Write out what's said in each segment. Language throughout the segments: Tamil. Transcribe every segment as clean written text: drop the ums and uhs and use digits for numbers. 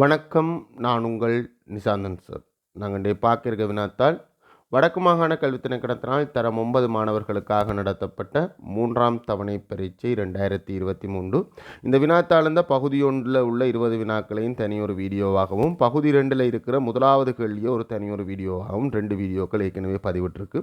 வணக்கம். நான் உங்கள் நிசாந்தன் சார். நாங்கள் இன்றைய பார்க்க இருக்க வினாத்தாள் வடக்கு மாகாண கல்வி திணைக்களத்தினால் தரம் 9 மாணவர்களுக்காக நடத்தப்பட்ட 3ஆம் தவணை பரீட்சை 2023. இந்த வினாத்தாள் இந்த பகுதி 1 உள்ள 20 வினாக்களையும் தனியொரு வீடியோவாகவும், பகுதி 2 இருக்கிற முதலாவது கேள்வியை ஒரு தனியொரு வீடியோவாகவும் 2 வீடியோக்கள் ஏற்கனவே பதிவிட்டிருக்கு.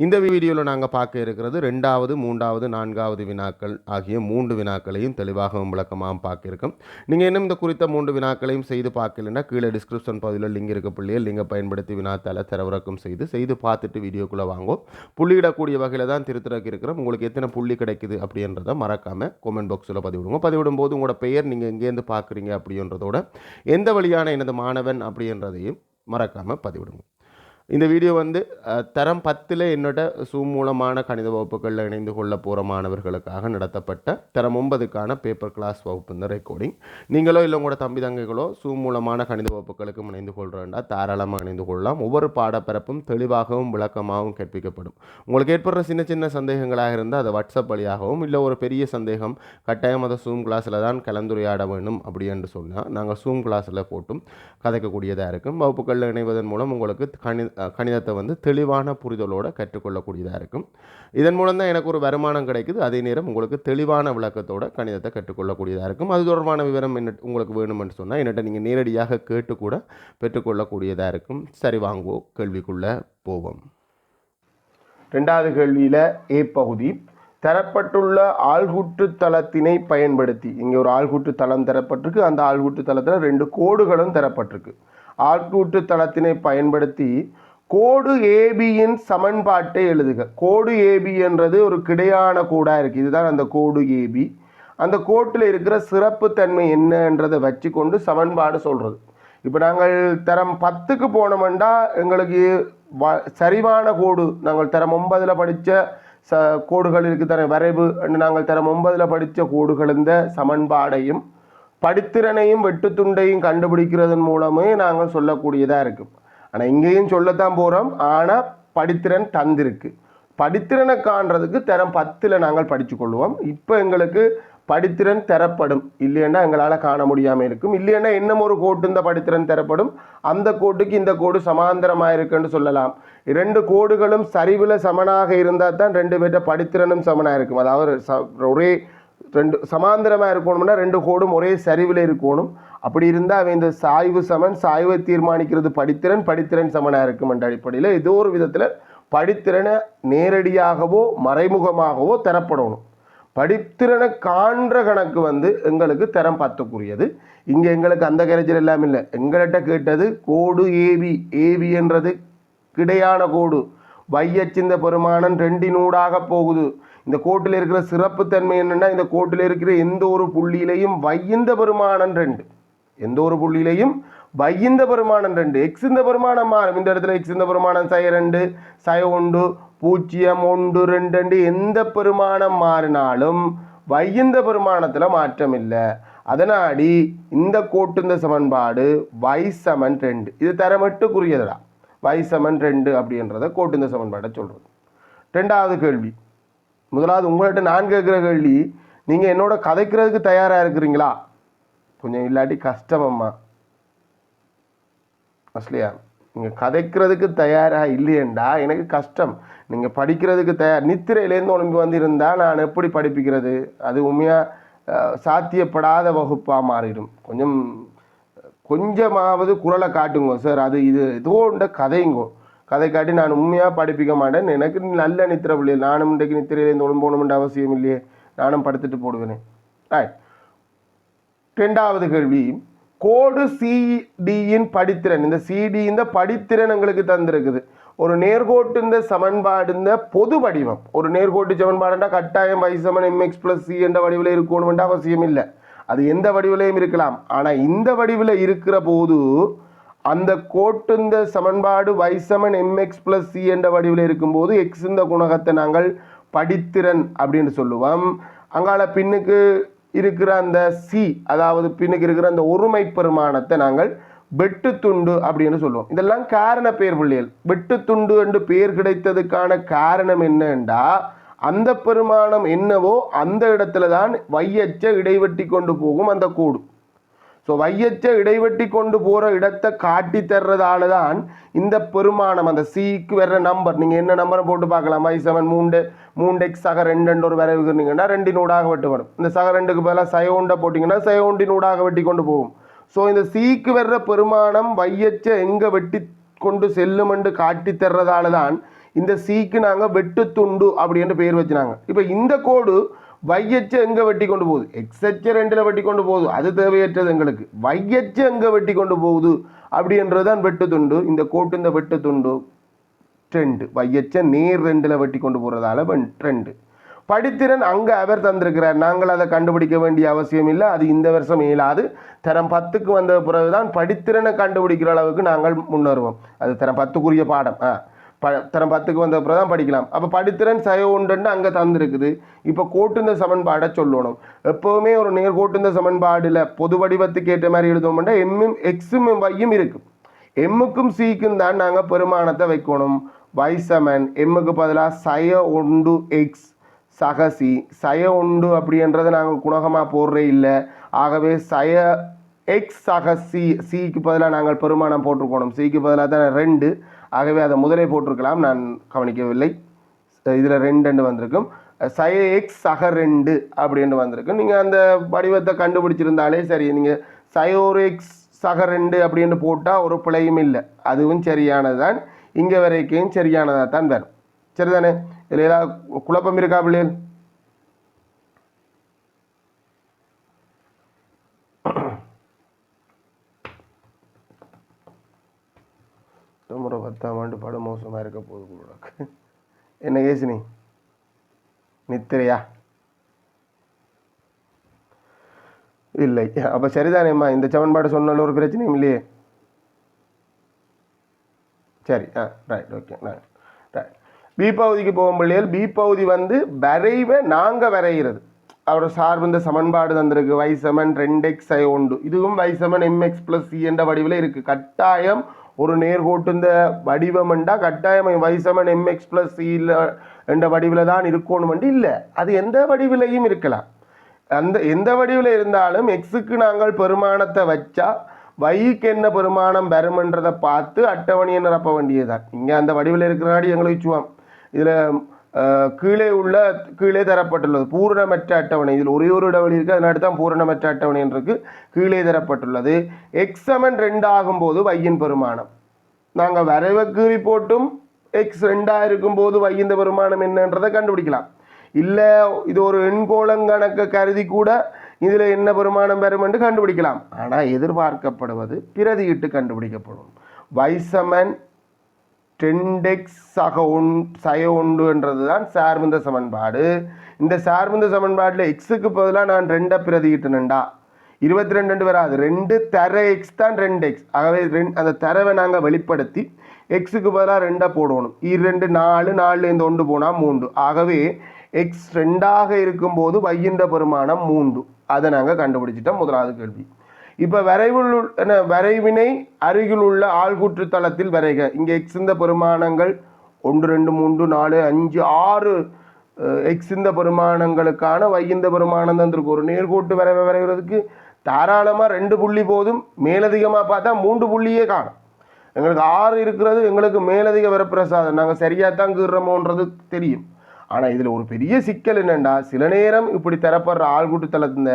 இந்த வீடியோவில் நாங்கள் பார்க்க இருக்கிறது 2வது, 3வது, 4வது வினாக்கள் ஆகிய 3 வினாக்களையும் தெளிவாகவும் விளக்கமாகவும் பார்க்க இருக்கோம். நீங்கள் இன்னும் இந்த குறித்த 3 வினாக்களையும் செய்து பார்க்கலைன்னா கீழே டிஸ்கிரிப்ஷன் பகுதியில் லிங்க் இருக்க பிள்ளைகள் லிங்கை பயன்படுத்தி வினாத்தாளை தரவிறக்கம் செய்து பார்த்துட்டு வீடியோக்குள்ளே வாங்கும். புள்ளியிடக்கூடிய வகையில் தான் திருத்துறக்கு இருக்கிறோம். உங்களுக்கு எத்தனை புள்ளி கிடைக்குது அப்படின்றத மறக்காமல் கமெண்ட் பாக்ஸில் பதிவிடுங்க. பதிவிடும்போது உங்களோட பெயர் நீங்கள் எங்கேருந்து பார்க்குறீங்க அப்படின்றதோட எந்த வழியான எனது மாணவன் அப்படின்றதையும் மறக்காமல் பதிவிடுங்க. இந்த வீடியோ தரம் 10 என்னோட சூம் மூலமான கணித வகுப்புகளில் இணைந்து கொள்ள போகிற மாணவர்களுக்காக நடத்தப்பட்ட தரம் 9க்கான பேப்பர் கிளாஸ் வகுப்பு இந்த ரெக்கார்டிங். நீங்களோ இல்லை உங்களோட தம்பி தங்கைகளோ சூம் மூலமான கணித வகுப்புகளுக்கும் இணைந்து கொள்கிறேன்டா தாராளமாக இணைந்து கொள்ளலாம். ஒவ்வொரு பாடப்பரப்பும் தெளிவாகவும் விளக்கமாகவும் கற்பிக்கப்படும். உங்களுக்கு ஏற்படுற சின்ன சின்ன சந்தேகங்களாக இருந்தால் அதை வாட்ஸ்அப் வழியாகவும், இல்லை ஒரு பெரிய சந்தேகம் கட்டாயம் அதை சூம் கிளாஸில் தான் கலந்துரையாட வேண்டும் அப்படி என்று சொன்னால் நாங்கள் சூம் கிளாஸில் போட்டும் கதைக்கக்கூடியதாக இருக்கும். வகுப்புகளில் இணைவதன் மூலம் உங்களுக்கு கணிதத்தை தெளிவான புரிதலோடு கற்றுக்கொள்ளக்கூடியதாக இருக்கும். இதன் மூலம் தான் எனக்கு ஒரு வருமானம் கிடைக்குது. அதே நேரம் உங்களுக்கு தெளிவான விளக்கத்தோட கணிதத்தை கற்றுக்கொள்ளக்கூடியதாக இருக்கும். அது தொடர்பான விவரம் உங்களுக்கு வேணுமென்று சொன்னால் என்னட்ட நீங்கள் நேரடியாக கேட்டு கூட பெற்றுக்கொள்ளக்கூடியதாக இருக்கும். சரி, வாங்குவோம் கேள்விக்குள்ளே போவோம். 2வது கேள்வியில் ஏ பகுதி, தரப்பட்டுள்ள ஆள்கூற்று தளத்தினை பயன்படுத்தி, இங்கே ஒரு ஆள்கூற்று தளம் தரப்பட்டிருக்கு. அந்த ஆள்கூற்று தளத்தில் 2 கோடுகளும் தரப்பட்டிருக்கு. ஆள்கூற்று தளத்தினை பயன்படுத்தி கோடு ஏபியின் சமன்பாட்டை எழுதுக. கோடு ஏபி என்றது ஒரு கிடையான கோடாக இருக்குது. இதுதான் அந்த கோடு ஏபி. அந்த கோட்டில் இருக்கிற சிறப்பு தன்மை என்னன்றதை வச்சு கொண்டு சமன்பாடு சொல்கிறது. இப்போ நாங்கள் தரம் 10க்கு போனோம்னா எங்களுக்கு சரிவான கோடு, நாங்கள் தரம் 9 படித்த கோடுகள் இருக்குது தானே, வரைவு நாங்கள் தரம் 9 படித்த கோடுகள் இந்த சமன்பாடையும் படித்திறனையும் வெட்டுத்துண்டையும் கண்டுபிடிக்கிறதன் மூலமே நாங்கள் சொல்லக்கூடியதாக இருக்கும். ஆனால் இங்கேயும் சொல்லத்தான் போகிறோம். ஆனால் படித்திறன் தந்திருக்கு. படித்திறனை காண்றதுக்கு தரம் 10 நாங்கள் படித்து கொள்வோம். இப்போ எங்களுக்கு படித்திறன் தரப்படும். இல்லைன்னா எங்களால் காண முடியாமல் இருக்கும். இல்லைன்னா இன்னும் ஒரு கோட்டு இந்த படித்திறன் தரப்படும். அந்த கோட்டுக்கு இந்த கோடு சமாந்தரமாக இருக்குன்னு சொல்லலாம். 2 கோடுகளும் சரிவில் சமனாக இருந்தால் தான் 2 பேர்ட்ட படித்திறனும் சமனாக இருக்கும். அதாவது ஒரே 2 சமாந்தரமாக இருக்கணும்னா 2 கோடும் ஒரே சரிவில் இருக்கணும். அப்படி இருந்தால் அவன் இந்த சாய்வு சமன், சாய்வை தீர்மானிக்கிறது படித்திறன் சமனாக இருக்கும் என்ற அடிப்படையில் ஏதோ ஒரு விதத்தில் படித்திறனை நேரடியாகவோ மறைமுகமாகவோ தரப்படணும். படித்திறனை காண்ற கணக்கு எங்களுக்கு தரம் 10க்குரியது. இங்கே எங்களுக்கு அந்த கரைச்சல் எல்லாம் இல்லை. எங்கள்கிட்ட கேட்டது கோடு ஏபி என்றது கிடையான கோடு. வையச்சிந்த பெருமானம் 2 போகுது. இந்த கோட்டில் இருக்கிற சிறப்பு தன்மை என்னென்னா, இந்த கோட்டில் இருக்கிற எந்த ஒரு புள்ளியிலையும் வையந்த பெருமானம் 2, எந்த ஒரு புள்ளியிலையும் வையந்த பெருமானம் 2. எக்ஸ் இந்த பெருமானம் மாறும். இந்த இடத்துல எக்ஸ் இந்த பெருமானம் சய 2, சய 1, 0, 1, 2 எந்த பெருமானம் மாறினாலும் வையந்த பெருமானத்தில் மாற்றம் இல்லை. அதனாடி இந்த கோட்டு இந்த சமன்பாடு y = 2. இது தரம் 8க்குரியதுடா. y = 2 அப்படின்றத கோட்டு இந்த சமன்பாட்டை சொல்கிறது. 2வது கேள்வி, முதலாவது உங்கள்கிட்ட நான் கேட்குற கேள்வி, நீங்கள் என்னோட கதைக்கிறதுக்கு தயாராக இருக்கிறீங்களா? கொஞ்சம் இல்லாட்டி கஷ்டமம்மா. அஸ்லியா, நீங்கள் கதைக்கிறதுக்கு தயாராக இல்லையேண்டா எனக்கு கஷ்டம். நீங்கள் படிக்கிறதுக்கு தயார், நித்திரையிலேருந்து ஒழுங்கு இருந்தால் நான் எப்படி படிப்பிக்கிறது? அது உண்மையாக சாத்தியப்படாத வகுப்பாக மாறிடும். கொஞ்சமாவது குரலை காட்டுங்க சார். அது இதோண்ட கதைங்கோ. கதை காட்டி நான் உண்மையாக படிப்பிக்க மாட்டேன். எனக்கு நல்ல நித்திரை பிள்ளைகள். நானும் இன்றைக்கு நித்திரையிலேருந்து ஒழுங்கு போகணுமென்ற அவசியம் இல்லையே. நானும் படுத்துட்டு போடுவேனே. ரைட். 2வது கேள்வி, கோடு சிடியின் படித்திறன். இந்த சிடி இந்த படித்திறன் எங்களுக்கு தந்திருக்குது. ஒரு நேர்கோட்டு இந்த சமன்பாடு இந்த பொது வடிவம். ஒரு நேர்கோட்டு சமன்பாடுண்டா கட்டாயம் y = mx + c என்ற வடிவில் இருக்கணுமென்ற அவசியம் இல்லை. அது எந்த வடிவிலையும் இருக்கலாம். ஆனால் இந்த வடிவில் இருக்கிற போது அந்த கோட்டு இந்த சமன்பாடு y = mx + c என்ற வடிவில் இருக்கும்போது எக்ஸ் இந்த குணகத்தை நாங்கள் படித்திறன் அப்படின்னு சொல்லுவோம். அங்கால பின்னுக்கு இருக்கிற அந்த சி, அதாவது பின்னுக்கு இருக்கிற அந்த ஒருமை பெருமானத்தை நாங்கள் வெட்டுத்துண்டு அப்படின்னு சொல்லுவோம். இதெல்லாம் காரண பெயர் பிள்ளைகள். வெட்டுத்துண்டு என்று பெயர் கிடைத்ததுக்கான காரணம் என்னண்டா, அந்த பெருமானம் என்னவோ அந்த இடத்துல தான் வையச்ச இடைவெட்டி கொண்டு போகும் அந்த கோடு. ஸோ வையச்ச இடைவெட்டி கொண்டு போகிற இடத்தை காட்டி தர்றதால தான் இந்த பெருமானம் அந்த சிக்கு வர்ற நம்பர் நீங்கள் என்ன நம்பரை போட்டு பார்க்கலாம் y7 3x சக 2 ஒரு வரைவுக்குறீங்கன்னா 2 நூடாக வெட்டுப்படும். இந்த சக 2க்கு பதிலாக சய உண்டை போட்டிங்கன்னா சய உண்டி நூடாக வெட்டி கொண்டு போகும். ஸோ இந்த சிக்கு வர்ற பெருமானம் வையச்ச எங்கே வெட்டி கொண்டு செல்லும் என்று காட்டி தர்றதால தான் இந்த சிக்கு நாங்கள் வெட்டு துண்டு அப்படின்னு பேர் வச்சுனாங்க. இப்போ இந்த கோடு வையச்ச எங்கே வெட்டி கொண்டு போகுது, எக்ஸ்எச்ச 2ல் வெட்டி கொண்டு போகுது, அது தேவையற்றது எங்களுக்கு. வையச்ச எங்கே வெட்டி கொண்டு போகுது அப்படின்றது தான் வெட்டு துண்டு. இந்த கோட்டு இந்த வெட்டு துண்டு 2 வையச்ச நேர் 2ல் வெட்டி கொண்டு போகிறதால 2. படித்திறன் அங்கே அவர் தந்திருக்கிறார், நாங்கள் அதை கண்டுபிடிக்க வேண்டிய அவசியம் இல்லை, அது இந்த வருஷம் இயலாது. தரம் 10க்கு வந்த பிறகுதான் படித்திறனை கண்டுபிடிக்கிற அளவுக்கு நாங்கள் முன்னேறுவோம். அது தரம் 10க்குரிய பாடம். தரம் 10க்கு வந்த அப்புறம் தான் படிக்கலாம். அப்போ படித்திறன் சய உண்டுன்னு அங்கே தந்திருக்குது. இப்போ கோட்டுந்த சமன்பாடை சொல்லணும். எப்போவுமே ஒரு நேர்கோட்டுந்த சமன்பாடில் பொது வடிவத்துக்கு ஏற்ற மாதிரி எழுதோம்னா எம்மும் எக்ஸும் வையும் இருக்கும். எம்முக்கும் சிக்கும் தான் நாங்கள் பெருமானத்தை வைக்கணும். y7 எம்முக்கு பதிலாக சய உண்டு எக்ஸ் சக சி. சய உண்டு அப்படின்றத நாங்கள் குணகமாக போடுறே இல்லை. ஆகவே சய எக்ஸ் சக சி. சிக்கு பதிலாக நாங்கள் பெருமானம் போட்டிருக்கணும். சிக்கு பதிலாக தான் 2. ஆகவே அதை முதலே போட்டிருக்கலாம், நான் கவனிக்கவில்லை. இதில் 2 வந்திருக்கும். சய எக்ஸ் சக 2 அப்படின்னு வந்திருக்கும். நீங்கள் அந்த வடிவத்தை கண்டுபிடிச்சிருந்தாலே சரி. நீங்கள் சய ஒரு எக்ஸ் சக 2 அப்படின்னு போட்டால் ஒரு பிழையும் இல்லை, அதுவும் சரியானது தான். இங்கே வரைக்கும் சரியானதாக தான் வரும். சரிதானே? இதில் ஏதாவது குழப்பம் இருக்கா பிள்ளைகள்? முறை 10ஆம் ஆண்டு படம் மோசமாக இருக்க போகுது கூட. என்ன கேசினி நித்திரையா? இல்லை. அப்போ சரிதானேம்மா, இந்த சமன்பாடு சொன்னாலும் ஒரு பிரச்சனையும் இல்லையே. சரி, ரைட், ஓகே, ரைட். பி பகுதிக்கு போகும் பிள்ளைகள். பி பகுதி வந்து வரைவை நாங்கள் வரைகிறது. அவரோட சார்பு இந்த சமன்பாடு தந்திருக்கு y7 2x சய உண்டு. இதுவும் y7 mx + c என்ற வடிவில் இருக்குது. கட்டாயம் ஒரு நேர்கோட்டு இந்த வடிவம்ண்டா கட்டாயம் y7 mx + c என்ற வடிவில் தான் இருக்கணுமெண்டு இல்லை. அது எந்த வடிவிலையும் இருக்கலாம். அந்த எந்த வடிவில் இருந்தாலும் எக்ஸுக்கு நாங்கள் பெருமானத்தை வச்சா வைக்கு என்ன பெருமானம் வருமன்றதை பார்த்து அட்டவணையை நிரப்ப வேண்டியதுதான். இங்கே அந்த வடிவில் இருக்கிறனாடி எங்களை வச்சுவோம். இதில் கீழே தரப்பட்டுள்ளது பூரணமற்ற அட்டவணை. இதில் ஒரே ஒரு இடைவெளி இருக்குது, அதனால தான் பூரணமற்ற அட்டவணை என்று கீழே தரப்பட்டுள்ளது. எக்ஸ் சமன் 2 ஆகும்போது வையின் பெருமானம் நாங்கள் வரைவை கீறி போட்டும் எக்ஸ் 2 இருக்கும்போது வையின் பெருமானம் என்னன்றதை கண்டுபிடிக்கலாம். இல்லை இது ஒரு எண்கோளங்கணக்கை கருதி கூட இதில் என்ன பெருமானம் வரும் என்று கண்டுபிடிக்கலாம். ஆனால் எதிர்பார்க்கப்படுவது பிரதியிட்டு கண்டுபிடிக்கப்படும். y7 10x சய உண்டு என்றது தான் சார்புந்த சமன்பாடு. இந்த சார்புந்த சமன்பாட்டில் எக்ஸுக்கு பதிலாக நான் 2 பிரதியிட்டுனேன்டா 22 வராது. 2 தர எக்ஸ் தான் 2x. ஆகவே அந்த தரவை நாங்கள் வெளிப்படுத்தி எக்ஸுக்கு பதிலாக 2 போடணும். 2 4 4 1 போனால் 3. ஆகவே எக்ஸ் 2ஆக இருக்கும்போது வையின்ற பெருமானம் 3. அதை நாங்கள் கண்டுபிடிச்சிட்டோம். முதலாவது கேள்வி. இப்போ வரைவினை அருகில் உள்ள ஆள்கூற்று தளத்தில் வரைக. இங்கே எக்ஸ் இந்த பெருமானங்கள் 1 2 3 4 5 6 எக்ஸ் இந்த பெருமானங்களுக்கான வையிந்த பெருமானம் தந்திருக்கு. ஒரு நேர்கோட்டு வரைகிறதுக்கு தாராளமாக 2 புள்ளி போதும். மேலதிகமாக பார்த்தா 3 புள்ளியே காணும். எங்களுக்கு 6 இருக்கிறது எங்களுக்கு மேலதிக வரப்பிரசாதம். நாங்கள் சரியாக தான் கீறமோன்றது தெரியும். ஆனால் இதில் ஒரு பெரிய சிக்கல் என்னென்னா, சில நேரம் இப்படி தரப்படுற ஆள்கூட்டு தளத்தின்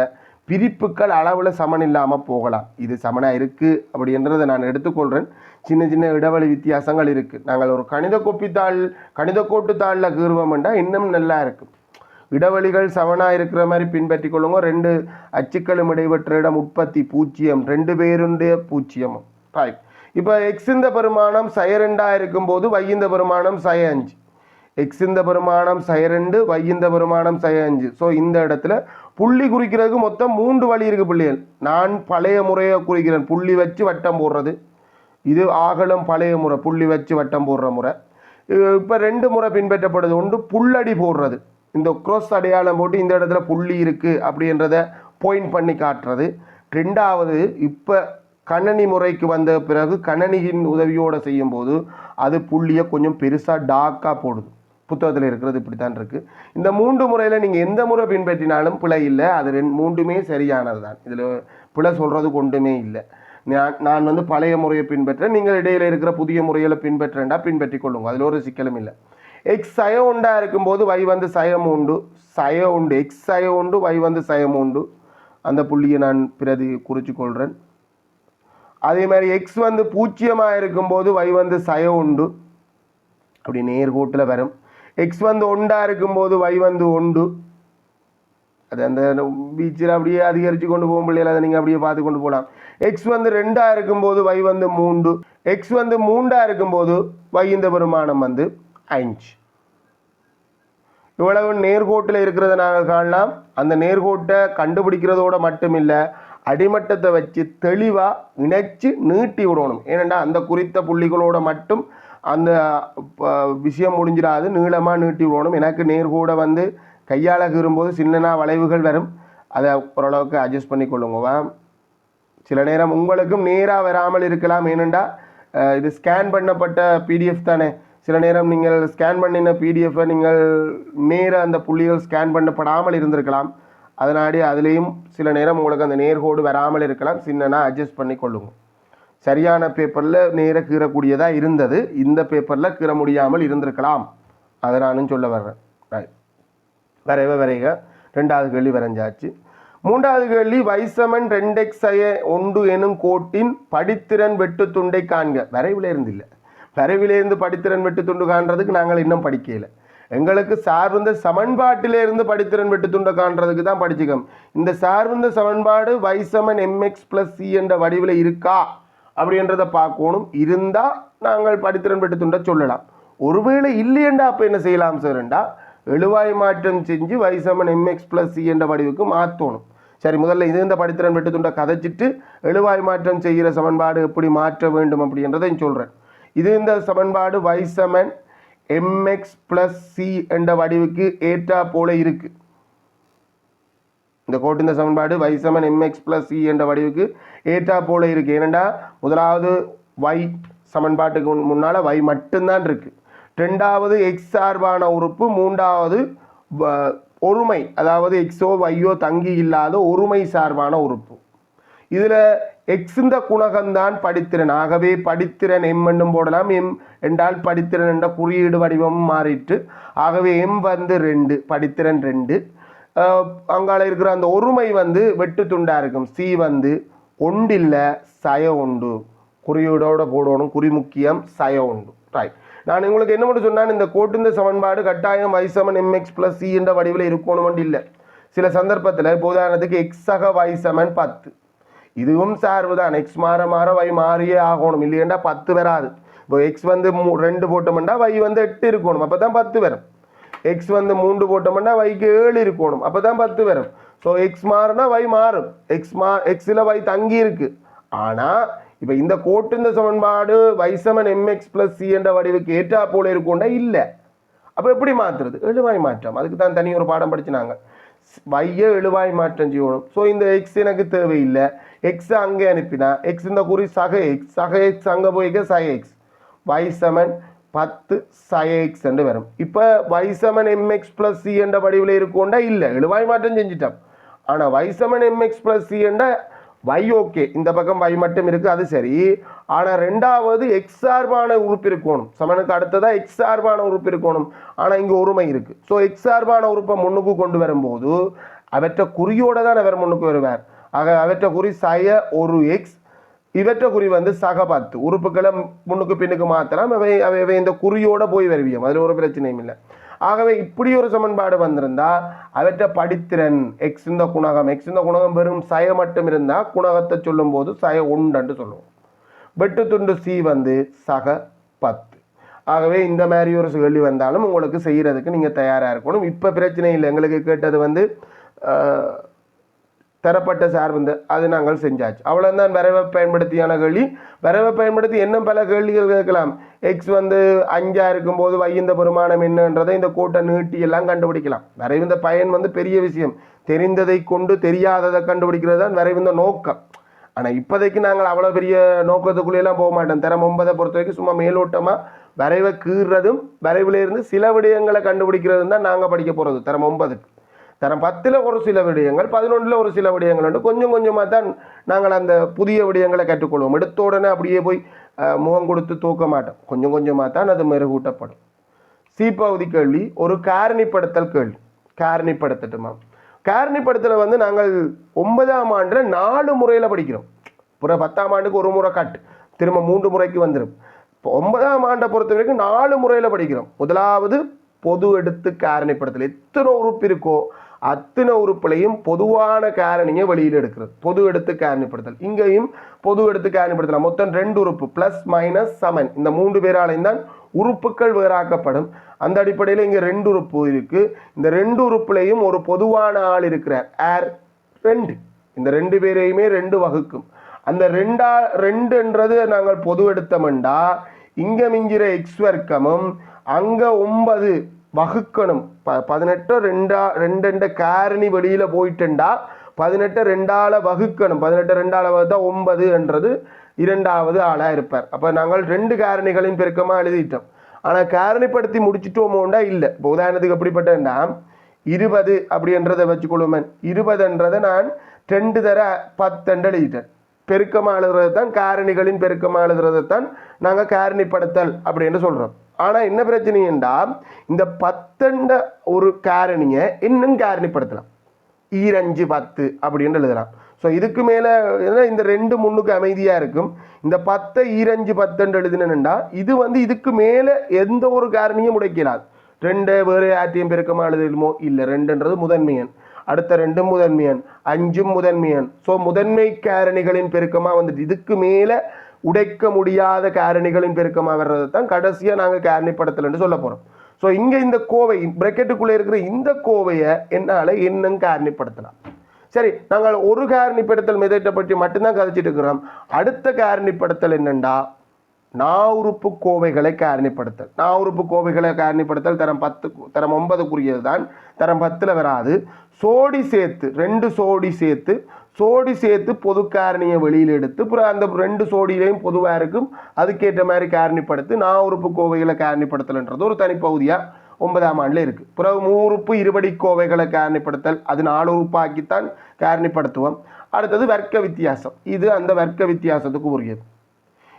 பிரிப்புகள் அளவில் சமன் இல்லாமல் போகலாம். இது சமனாக இருக்குது அப்படின்றத நான் எடுத்துக்கொள்கிறேன். சின்ன சின்ன இடைவெளி வித்தியாசங்கள் இருக்குது. நாங்கள் ஒரு கணித கோட்டுத்தாளில் கீறுவோம்னா இன்னும் நல்லா இருக்கும். இடைவெளிகள் சமனாக இருக்கிற மாதிரி பின்பற்றி கொள்ளுங்க. 2 அச்சுக்களும் இடைவெற்ற இடம் உற்பத்தி 0, 2 பேருடைய 0. ரைட். இப்போ எக்ஸ் இந்த பெருமானம் சய 2 இருக்கும்போது வையிந்த பெருமானம் சய 5. எக்ஸ் இந்த பெருமானம் சய 2, வையிந்த பெருமானம் சய 5. ஸோ இந்த இடத்துல புள்ளி குறிக்கிறதுக்கு மொத்தம் 3 வழி இருக்குது பிள்ளைகள். நான் பழைய முறையை குறிக்கிறேன், புள்ளி வச்சு வட்டம் போடுறது. இது ஆகலும் பழைய முறை, புள்ளி வச்சு வட்டம் போடுற முறை. இப்போ 2 முறை பின்பற்றப்படுது. ஒன்று புள்ளடி போடுறது, இந்த க்ராஸ் அடையாளம் போட்டு இந்த இடத்துல புள்ளி இருக்குது அப்படின்றத பாயிண்ட் பண்ணி காட்டுறது. 2வது இப்போ கணனி முறைக்கு வந்த பிறகு கணனியின் உதவியோடு செய்யும்போது அது புள்ளியை கொஞ்சம் பெருசாக டார்க்காக போடுது. புத்தகத்தில் இருக்கிறது இப்படி தான் இருக்குது. இந்த 3 முறையில் நீங்கள் எந்த முறை பின்பற்றினாலும் பிழை இல்லை. அது 3மே சரியானது தான். இதில் பிழை சொல்கிறதுக்கு ஒன்றுமே இல்லை. நான் வந்து பழைய முறையை பின்பற்றேன், நீங்கள் இடையில இருக்கிற புதிய முறையில் பின்பற்றேன்டா பின்பற்றி கொள்ளுங்க, அதில் ஒரு சிக்கலும் இல்லை. எக்ஸ் சய உண்டா இருக்கும்போது y வந்து சயம் உண்டு, சய உண்டு எக்ஸ் சய உண்டு, y வந்து சயம் உண்டு. அந்த புள்ளியை நான் பிரதி குறித்து கொள்கிறேன். அதே மாதிரி எக்ஸ் வந்து பூஜ்ஜியமாக இருக்கும்போது y வந்து சய உண்டு, அப்படி நேர்கோட்டில் வரும். எக்ஸ் வந்து ஒண்டா இருக்கும்போது y வந்து ஒண்டு. அது அந்த பீச்சில் அப்படியே அதிகரித்து கொண்டு போகும் பிள்ளைகள், அதை நீங்கள் அப்படியே பார்த்து கொண்டு போகலாம். எக்ஸ் வந்து 2 இருக்கும்போது y வந்து 3, எக்ஸ் வந்து 3 இருக்கும்போது y இந்த பெருமானம் வந்து 5. இவ்வளவு நேர்கோட்டில் இருக்கிறத நாங்கள் காணலாம். அந்த நேர்கோட்டை கண்டுபிடிக்கிறதோட மட்டும் இல்லை, அடிமட்டத்தை வச்சு தெளிவாக இணைச்சி நீட்டி விடணும். ஏனெண்டா அந்த குறித்த புள்ளிகளோட மட்டும் அந்த விஷயம் முடிஞ்சிடாது, நீளமாக நீட்டி விடணும். எனக்கு நேர்கோடை வந்து கையால் கீறும்போது சின்ன வளைவுகள் வரும், அதை ஓரளவுக்கு அட்ஜஸ்ட் பண்ணி கொள்ளுங்க. சில நேரம் உங்களுக்கும் நேராக வராமல் இருக்கலாம், ஏனெண்டா இது ஸ்கேன் பண்ணப்பட்ட பிடிஎஃப் தானே. சில நேரம் நீங்கள் ஸ்கேன் பண்ணின பிடிஎஃப்பை நீங்கள் நேராக அந்த புள்ளிகள் ஸ்கேன் பண்ணப்படாமல் இருந்திருக்கலாம். அதனாடி அதுலேயும் சில நேரம் உங்களுக்கு அந்த நேர்கோடு வராமல் இருக்கலாம், சின்னனா அட்ஜஸ்ட் பண்ணி கொள்ளுங்க. சரியான பேப்பரில் நேராக கீறக்கூடியதாக இருந்தது, இந்த பேப்பரில் கீற முடியாமல் இருந்திருக்கலாம், அதை நானும் சொல்ல வர்றேன். ரைட், வரைக 2வது கேள்வி வரைஞ்சாச்சு. 3வது கேள்வி y 2x 1 எனும் கோட்டின் படித்திறன் வெட்டு துண்டை காண்க. வரைவிலேருந்து இல்லை, வரைவிலேருந்து படித்திறன் வெட்டு துண்டு காண்றதுக்கு நாங்கள் இன்னும் படிக்கல. எங்களுக்கு சார்ந்த சமன்பாட்டிலேருந்து படித்திறன் வெட்டு துண்டை காண்றதுக்கு தான் படிச்சுக்கோம். இந்த சார்ந்த சமன்பாடு y mx + c என்ற வடிவில் இருக்கா அப்படின்றத பார்க்கணும். இருந்தால் நாங்கள் படித்திறன் வெட்டு துண்டை சொல்லலாம். ஒருவேளை இல்லையண்டா அப்போ என்ன செய்யலாம் சார்ண்டா, எழுவாய் மாற்றம் செஞ்சு y mx + c என்ற வடிவுக்கு மாற்றணும். சரி, முதல்ல இது இந்த படித்திறன் வெட்டு துண்டை கதைச்சிட்டு எழுவாய் மாற்றம் செய்கிற சமன்பாடு எப்படி மாற்ற வேண்டும் அப்படின்றதை சொல்கிறேன். இது இந்த சமன்பாடு y mx + c என்ற வடிவுக்கு ஏற்றா போல இருக்கு. இந்த கோட்டு இந்த சமன்பாடு y mx + c என்ற வடிவுக்கு ஏற்றா போல இருக்கு. ஏனெண்டா முதலாவது y சமன்பாட்டுக்கு முன்னால் y மட்டும்தான் இருக்கு, 2வது எக்ஸ் சார்பான உறுப்பு, 3வது ஒருமை, அதாவது எக்ஸோ வையோ தங்கி இல்லாத ஒருமை சார்பான உறுப்பு. இதில் எக்ஸ் இந்த குணகம்தான் படித்திறன். ஆகவே படித்திறன் எம் என்னும் போடலாம். எம் என்றால் படித்திறன் என்ற குறியீடு வடிவமும் மாறிட்டு, ஆகவே எம் வந்து 2, படித்திறன் 2. அங்கால இருக்கிற அந்த ஒருமை வந்து வெட்டு துண்டா இருக்கும். சி வந்து ஒண்டில்லை, சய உண்டு, குறியீடோட போடணும், குறி முக்கியம், சய உண்டு. ரைட், நான் உங்களுக்கு என்ன மட்டும் சொன்னால், இந்த கோட்டு சமன்பாடு கட்டாயம் y mx + c என்ற வடிவில் இருக்கணும் இல்லை. சில சந்தர்ப்பத்தில் இப்போ உதாரணத்துக்கு எக்ஸ் சக y 10, இதுவும் சார்பு தான். எக்ஸ் மாற மாற y மாறியே ஆகணும், இல்லையண்டா 10 வராது. இப்போ எக்ஸ் வந்து 2 போட்டோம்னா y வந்து 8 இருக்கணும், அப்போ தான் 10 வரும். எக்ஸ் வந்து 3 போட்டோம்னா yக்கு 7 இருக்கணும், அப்போ தான் 10 வரும். ஸோ எக்ஸ் மாறினா y மாறும், எக்ஸில் y தங்கி இருக்கு. ஆனால் இப்போ இந்த கோட்டு இந்த சமன்பாடு y mx + c என்ற வடிவுக்கு ஏற்றா போல இருக்கும்டா இல்லை. அப்போ எப்படி மாற்றுறது? எழுவாய் மாற்றம். அதுக்கு தான் தனி ஒரு பாடம் படிச்சுனாங்க. வையை எழுவாய் மாற்றம் செய்யணும். ஸோ இந்த எக்ஸ் எனக்கு தேவையில்லை, எக்ஸ் அங்கே அனுப்பினா எக்ஸ் இந்த குறி சக எக்ஸ் அங்கே போய்க்க சக எக்ஸ், y 10 சய எக்ஸ் என்று வரும். இப்போ y mx + c என்ற வடிவில் இருக்கும்டா இல்லை, எழுவாய் மாற்றம் செஞ்சுட்டோம். ஆனால் y mx + c என்ற y ஓகே, இந்த பக்கம் y மட்டும் இருக்குது, அது சரி. ஆனால் 2வது எக்ஸ் சார்பான உறுப்பு இருக்கணும், சமனுக்கு அடுத்ததாக எக்ஸ் சார்பான உறுப்பு இருக்கணும். ஆனால் இங்கே ஒருமை இருக்குது. ஸோ எக்ஸ் சார்பான உறுப்பை முன்னுக்கு கொண்டு வரும்போது அவற்றை குறியோடு தான் அவர் முன்னுக்கு வருவார். ஆக அவற்றை குறி சய ஒரு எக்ஸ், இவற்றை குறி வந்து சக 10. உறுப்புகளை முன்னுக்கு பின்னுக்கு மாற்றலாம், அவை இந்த குறியோடு போய் வருவியும், அதில் ஒரு பிரச்சனையும் இல்லை. ஆகவே இப்படி ஒரு சமன்பாடு வந்திருந்தா அவற்றை படித்திறன் எக்ஸ் இந்த குணகம் வெறும் சய மட்டும் இருந்தால் குணகத்தை சொல்லும் போது சய உண்டு சொல்லுவோம். வெட்டு துண்டு சி வந்து சக 10. ஆகவே இந்த மாதிரி ஒரு கேள்வி வந்தாலும் உங்களுக்கு செய்கிறதுக்கு நீங்கள் தயாராக இருக்கணும். இப்போ பிரச்சனை இல்லை, எங்களுக்கு கேட்டது வந்து தரப்பட்ட சார்பு, அது நாங்கள் செஞ்சாச்சு, அவ்வளோதான். வரைவை பயன்படுத்தியான கேள்வி. வரைவை பயன்படுத்தி இன்னும் பல கேள்விகள் கேட்கலாம். எக்ஸ் வந்து 5 இருக்கும்போது y இந்த பெருமானம் என்னன்றதை இந்த கோட்டை நீட்டி எல்லாம் கண்டுபிடிக்கலாம். வரைவிந்த பயன் வந்து பெரிய விஷயம், தெரிந்ததை கொண்டு தெரியாததை கண்டுபிடிக்கிறது தான் வரைவிந்த நோக்கம். ஆனால் இப்போதைக்கு நாங்கள் அவ்வளோ பெரிய நோக்கத்துக்குள்ளேயெல்லாம் போக மாட்டோம். தரம் 9 பொறுத்த வரைக்கும் சும்மா மேலோட்டமாக வரைவை கீறுறதும் வரைவிலேருந்து சில விடயங்களை கண்டுபிடிக்கிறதும் தான் நாங்கள் படிக்க போகிறது தரம் 9க்கு. தரம் 10ல் ஒரு சில விடயங்கள், 11ல் ஒரு சில விடயங்கள் உண்டு. கொஞ்சம் கொஞ்சமாக தான் நாங்கள் அந்த புதிய விடயங்களை கற்றுக்கொள்வோம். எடுத்த உடனே அப்படியே போய் முகம் கொடுத்து தூக்க மாட்டோம். கொஞ்சம் கொஞ்சமாக தான் அது மெருகூட்டப்படும். சி பகுதி கேள்வி ஒரு காரணிப்படுத்தல் கேள்வி. காரணிப்படுத்தட்டுமா? காரணிப்படுத்தலை வந்து நாங்கள் 9ஆம் ஆண்டில் 4 முறையில் படிக்கிறோம். அப்புறம் 10ஆம் ஆண்டுக்கு ஒரு முறை கட்டு, திரும்ப 3 முறைக்கு வந்துடும். இப்போ 9ஆம் ஆண்டை பொறுத்த வரைக்கும் 4 முறையில் படிக்கிறோம். முதலாவது பொது எடுத்து காரணிப்படுத்தல். எத்தனை உறுப்பு இருக்கோ அத்தனை உறுப்புலையும் பொதுவான காரணியை வெளியில் எடுக்கிறது. பொது எடுத்து காரணிப்படுத்தல். இங்கேயும் பொது எடுத்து காரணிப்படுத்தலாம். மொத்தம் 2 உறுப்பு பிளஸ் மைனஸ் சமன், இந்த 3 பேராலையும் தான் உறுப்புகள் வேறாக்கப்படும். அந்த அடிப்படையில் இங்கே 2 உறுப்பு இருக்கு. இந்த 2 உறுப்புலையும் ஒரு பொதுவான ஆள் இருக்கிறார், ஆர் 2. இந்த 2 பேரையுமே 2 வகுக்கும். அந்த 2ன்றது நாங்கள் பொது எடுத்தோம்டா இங்கே மிஞ்சிற எக்ஸ் வர்க்கமும் அங்கே 9 வகுக்கணும். 18 2 காரணி வெளியில் போயிட்டுண்டா 18 2ஆல் வகுக்கணும். 18 2ஆல் வகுத்தா 9ன்றது 2வது ஆளாக இருப்பார். அப்போ நாங்கள் 2 காரணிகளின் பெருக்கமாக எழுதிட்டோம். ஆனால் காரணிப்படுத்தி முடிச்சிட்டோமோண்டா இல்லை. இப்போ உதாரணத்துக்கு எப்படிப்பட்டா 20 அப்படின்றத வச்சுக்கொள்ளுமே. 20ன்றதை நான் 2 தர 10 எழுதிட்டேன். பெருக்கமாக எழுதுறது தான் காரணிகளின் பெருக்கமாக எழுதுறது தான் நாங்கள் காரணிப்படுத்தல் அப்படின்னு சொல்கிறோம். ஆனால் என்ன பிரச்சனைண்டா இந்த 10 ஒரு காரணியை இன்னும் காரணிப்படுத்தலாம். 5 10 அப்படின்னு எழுதலாம். ஸோ இதுக்கு மேலே இந்த 2 முன்னுக்கு அமைதியாக இருக்கும். இந்த 10 5 10 எழுதினா இது வந்து இதுக்கு மேலே எந்த ஒரு காரணியும் உடைக்கலாது. 2 வேறு ஆட்டியம் பெருக்கமாக எழுதலுமோ இல்லை. 2ன்றது முதன்மையன், அடுத்த 2 முதன்மையன், 5 முதன்மையன். ஸோ முதன்மை காரணிகளின் பெருக்கமாக வந்துட்டு இதுக்கு மேலே உடைக்க முடியாத காரணிகளின் பெருக்கமாக வர்றது தான் கடைசியாக நாங்கள் காரணிப்படுத்தலன்னு சொல்ல போகிறோம். ஸோ இங்கே இந்த கோவை பிராக்கெட்டுக்குள்ளே இருக்கிற இந்த கோவையை என்னால் இன்னும் காரணிப்படுத்தலாம். சரி, நாங்கள் ஒரு காரணிப்படுத்தல் மெத்தட்டை பற்றி மட்டும்தான் கதைச்சிட்டு இருக்கிறோம். அடுத்த காரணிப்படுத்தல் என்னென்னா நாவுறுப்பு கோவைகளை காரணிப்படுத்தல். நாவுறுப்பு கோவைகளை காரணிப்படுத்தல் தரம் 10 தரம் 9க்குரியது தான். தரம் 10ல் வராது. சோடி சேர்த்து 2 சோடி சேர்த்து பொது காரணியை வெளியில் எடுத்து அப்புறம் அந்த 2 சோடியிலையும் பொதுவாக இருக்கும். அதுக்கேற்ற மாதிரி காரணிப்படுத்தி நாவுறுப்பு கோவைகளை காரணிப்படுத்தல்ன்றது ஒரு தனிப்பகுதியாக 9ஆம் ஆண்டில் இருக்குது. பிறகு 3 உறுப்பு இருபடி கோவைகளை காரணிப்படுத்தல், அது 4 உறுப்பாக்கித்தான் காரணிப்படுத்துவோம். அடுத்தது வர்க்க வித்தியாசம். இது அந்த வர்க்க வித்தியாசத்துக்கு உரியது.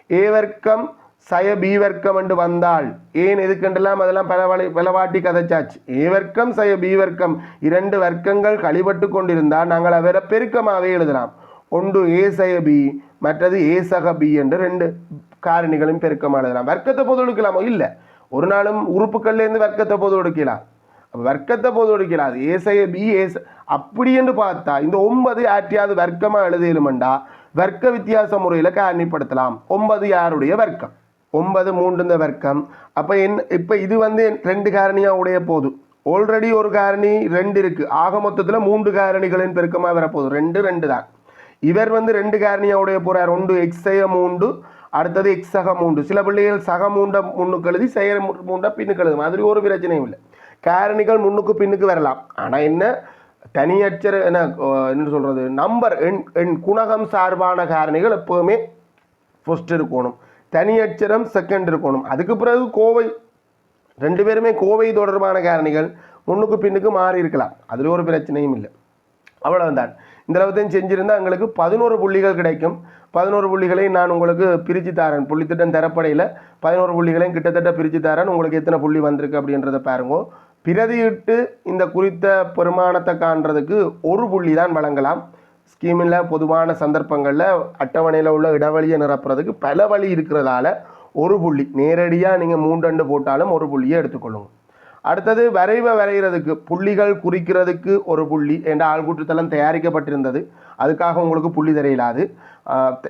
ஏ வர்க்கம் சய பி வர்க்கம் என்று வந்தால் ஏன் எதுக்கென்றெல்லாம் அதெல்லாம் பலவாட்டி கதைச்சாச்சு. ஏ வர்க்கம் சய பி வர்க்கம் 2 வர்க்கங்கள் கழிபட்டு கொண்டிருந்தால் நாங்கள் அவரை பெருக்கமாகவே எழுதலாம். ஒன்று ஏ சய பி, மற்றது ஏ சக பி என்று 2 காரணிகளும் பெருக்கமாக எழுதலாம். வர்க்கத்தை பொது எடுக்கலாமோ? இல்லை. ஒரு நாளும் உறுப்புகள்லேருந்து வர்க்கத்தை பொது எடுக்கலாம். வர்க்கத்தை பொது எடுக்கலாம். ஏ சய பி அப்படி என்று பார்த்தா இந்த 9 ஆற்றியாவது வர்க்கமாக எழுதலுமெண்டா வர்க்க வித்தியாச முறையில் காரணிப்படுத்தலாம். 9 யாருடைய வர்க்கம்? 9 3 வர்க்கம். அப்போ இப்போ இது வந்து 2 காரணியாக உடைய போது ஆல்ரெடி ஒரு காரணி 2 இருக்குது. ஆக மொத்தத்தில் 3 காரணிகளின் பெருக்கமாக வரப்போகுது. 2 2 தான். இவர் வந்து 2 காரணியாக உடைய போகிறார். ஒன்று எக்ஸய 3, அடுத்தது எக்ஸ் சக 3. சில பிள்ளைகள் சக 3 முன்னுக்கு எழுதி செயற 3 பின்னுக்கு எழுதும். அது ஒரு பிரச்சனையும் இல்லை. காரணிகள் முன்னுக்கு பின்னுக்கு வரலாம். ஆனால் என்ன தனியற்ற என்ன சொல்கிறது நம்பர் எண் குணகம் சார்பான காரணிகள் எப்போவுமே ஃபர்ஸ்ட் இருக்கணும். தனியச்சரம் செகண்ட் இருக்கணும். அதுக்கு பிறகு கோவை 2 பேருமே கோவை தொடர்பான காரணிகள் முன்னுக்கு பின்னுக்கு மாறி இருக்கலாம். அதில் ஒரு பிரச்சனையும் இல்லை. அவ்வளவுதான். இந்த அளவுத்தையும் செஞ்சுருந்தால் எங்களுக்கு 11 புள்ளிகள் கிடைக்கும். 11 புள்ளிகளை நான் உங்களுக்கு பிரித்து தரேன். புள்ளித்திட்டம் தரப்படையில் 11 புள்ளிகளையும் கிட்டத்தட்ட பிரித்து தரேன். உங்களுக்கு எத்தனை புள்ளி வந்திருக்கு அப்படின்றத பாருங்க. பிரதியிட்டு இந்த குறித்த பெருமானத்தை காண்றதுக்கு 1 புள்ளி தான் வழங்கலாம். ஸ்கீமில் பொதுவான சந்தர்ப்பங்களில் அட்டவணையில் உள்ள இடைவெளியை நிரப்புறதுக்கு பல வழி இருக்கிறதால 1 புள்ளி நேரடியாக நீங்கள் 3 போட்டாலும் 1 புள்ளியை எடுத்துக்கொள்ளுங்க. அடுத்தது வரைகிறதுக்கு புள்ளிகள் குறிக்கிறதுக்கு 1 புள்ளி என்ற ஆள்கூற்றுத்தளம் தயாரிக்கப்பட்டிருந்தது. அதுக்காக உங்களுக்கு புள்ளி தரையிலாது.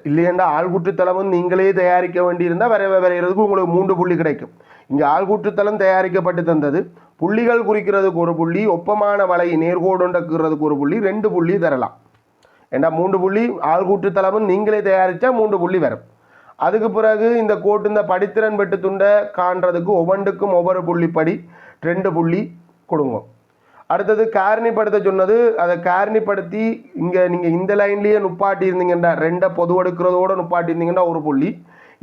இல்லையென்ற ஆள்கூற்றுத்தளமும் நீங்களே தயாரிக்க வேண்டியிருந்தால் வரைகிறதுக்கு உங்களுக்கு 3 புள்ளி கிடைக்கும். இங்கே ஆள்கூற்றுத்தளம் தயாரிக்கப்பட்டு தந்தது. புள்ளிகள் குறிக்கிறதுக்கு 1 புள்ளி, ஒப்பமான வலை நேர்கோடுன்றதுக்கு 1 புள்ளி, 2 புள்ளி தரலாம். ஏன்னா 3 புள்ளி ஆள்கூற்றுத்தளமும் நீங்களே தயாரித்தா 3 புள்ளி வரும். அதுக்கு பிறகு இந்த கோட்டு இந்த படித்திறன் வெட்டு துண்டை காண்றதுக்கு ஒவ்வொன்றுக்கும் ஒவ்வொரு புள்ளி படி 2 புள்ளி கொடுங்க. அடுத்தது காரணிப்படுத்த சொன்னது, அதை காரணிப்படுத்தி இங்கே நீங்கள் இந்த லைன்லேயே நுப்பாட்டி இருந்தீங்கன்னா 2 பொது எடுக்கிறதோடு நுப்பாட்டி இருந்தீங்கன்னா 1 புள்ளி,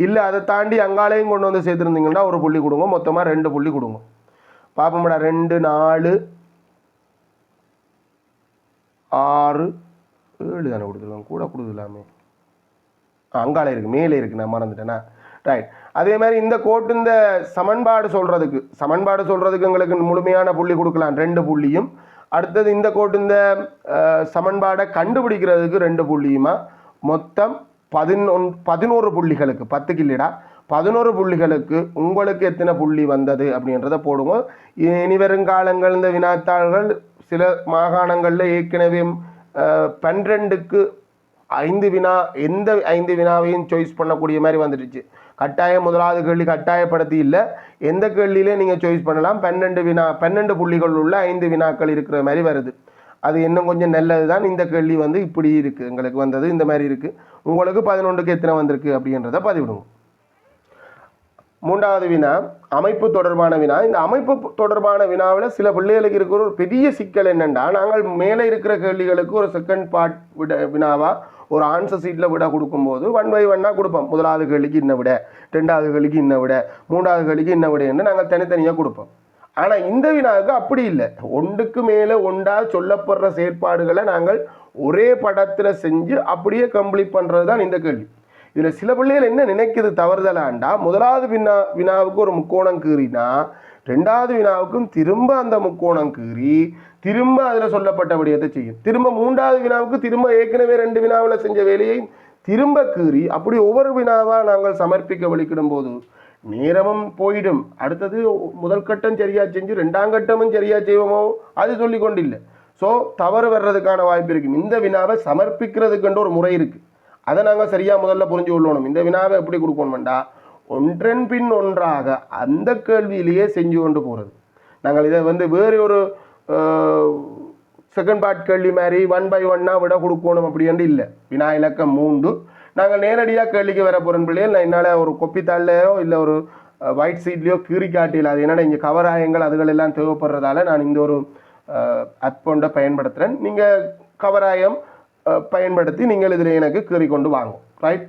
இல்லை அதை தாண்டி அங்காலையும் கொண்டு வந்து சேர்த்துருந்தீங்கன்னா 1 புள்ளி கொடுங்க. மொத்தமாக 2 புள்ளி கொடுங்க. பார்ப்போம்டா. 2 4 6 7 தானே கொடுத்துருக்கோம், கூட கொடுத்துலாமே. அங்கால இருக்குது, மேலே இருக்குது, நான் மறந்துட்டேன்னா. ரைட். அதே மாதிரி இந்த கோட்டு இந்த சமன்பாடு சொல்கிறதுக்கு எங்களுக்கு முழுமையான புள்ளி கொடுக்கலாம், 2 புள்ளியும். அடுத்தது இந்த கோட்டு இந்த சமன்பாடை கண்டுபிடிக்கிறதுக்கு 2 புள்ளியுமா, மொத்தம் 11 புள்ளிகளுக்கு, 10 இல்லைடா 11 புள்ளிகளுக்கு உங்களுக்கு எத்தனை புள்ளி வந்தது அப்படின்றத போடுங்க. இனி வருங்காலங்கள் இந்த வினாத்தாள்கள் சில மாகாணங்களில் ஏற்கனவே 12க்கு 5 வினா, எந்த 5 வினாவையும் சாய்ஸ் பண்ணக்கூடிய மாதிரி வந்துடுச்சு. கட்டாயம் முதலாவது கேள்வி கட்டாயப்படுத்தி இல்லை, எந்த கேள்வியிலே நீங்கள் சாய்ஸ் பண்ணலாம். 12 புள்ளிகள் உள்ள 5 வினாக்கள் இருக்கிற மாதிரி வருது. அது இன்னும் கொஞ்சம் நல்லது தான். இந்த கேள்வி வந்து இப்படி இருக்குது, எங்களுக்கு வந்தது இந்த மாதிரி இருக்குது. உங்களுக்கு 11க்கு எத்தனை வந்திருக்கு அப்படின்றத பதிவிடுங்க. 3வது வினா அமைப்பு தொடர்பான வினா. இந்த அமைப்பு தொடர்பான வினாவில் சில பிள்ளைகளுக்கு இருக்கிற ஒரு பெரிய சிக்கல் என்னென்னா, நாங்கள் மேலே இருக்கிற கேள்விகளுக்கு ஒரு செகண்ட் பார்ட் வினாவா ஒரு ஆன்சர் சீட்டில் விட கொடுக்கும்போது 1 by 1 கொடுப்போம். முதலாவது கேள்விக்கு இன்ன விட, 2வது கேள்விக்கு இன்ன விட, 3வது கேள்விக்கு இன்ன விட என்று நாங்கள் தனித்தனியாக கொடுப்போம். ஆனால் இந்த வினாவுக்கு அப்படி இல்லை. ஒன்றுக்கு மேலே ஒன்றா சொல்லப்படுற செயற்பாடுகளை நாங்கள் ஒரே படத்தில் செஞ்சு அப்படியே கம்ப்ளீட் பண்ணுறது தான் இந்த கேள்வி. இதில் சில பிள்ளைகள் என்ன நினைக்குது தவறுதலாண்டா, முதலாவது வினாவுக்கு ஒரு முக்கோணம் கீறினா 2வது வினாவுக்கும் திரும்ப அந்த முக்கோணம் கீறி திரும்ப அதில் சொல்லப்பட்ட விடயத்தை செய்யும். திரும்ப 3வது வினாவுக்கு திரும்ப ஏற்கனவே 2 வினாவில் செஞ்ச வேலையை திரும்ப கீறி அப்படி ஒவ்வொரு வினாவாக நாங்கள் சமர்ப்பிக்க வலிக்கிடும் போது நேரமும் போயிடும். அடுத்தது முதல் கட்டம் சரியாக செஞ்சு 2ஆம் கட்டமும் சரியாக செய்வோமோ அது சொல்லி கொண்டு இல்லை. ஸோ தவறு வர்றதுக்கான வாய்ப்பு இருக்குது. இந்த வினாவை சமர்ப்பிக்கிறதுக்குன்ற ஒரு முறை இருக்குது. அதை நாங்கள் சரியாக முதல்ல புரிஞ்சு கொள்ளணும். இந்த வினாவை எப்படி கொடுக்கணும்டா, ஒன்றன் பின் ஒன்றாக அந்த கேள்வியிலேயே செஞ்சு கொண்டு போகிறது. நாங்கள் இதை வந்து வேறு ஒரு செகண்ட் பார்ட் கேள்வி மாதிரி 1 by 1 விட கொடுக்கணும் அப்படின்ட்டு இல்லை. வினா இலக்கம் 3 நாங்கள் நேரடியாக கேள்விக்கு வர போகிற பிள்ளைகள் நான் என்னால் ஒரு கொப்பித்தாள்லையோ இல்லை ஒரு ஒயிட் சீட்லேயோ கீறி காட்டியில் அது என்னென்னா இங்கே கவராயங்கள் அதுகள் எல்லாம் தேவைப்படுறதால நான் இந்த ஒரு ஆப் ஒன்றை பயன்படுத்துகிறேன். நீங்கள் கவராயம் பயன்படுத்தி நீங்கள் இதில் எனக்கு கீறி கொண்டு வாங்கும். ரைட்.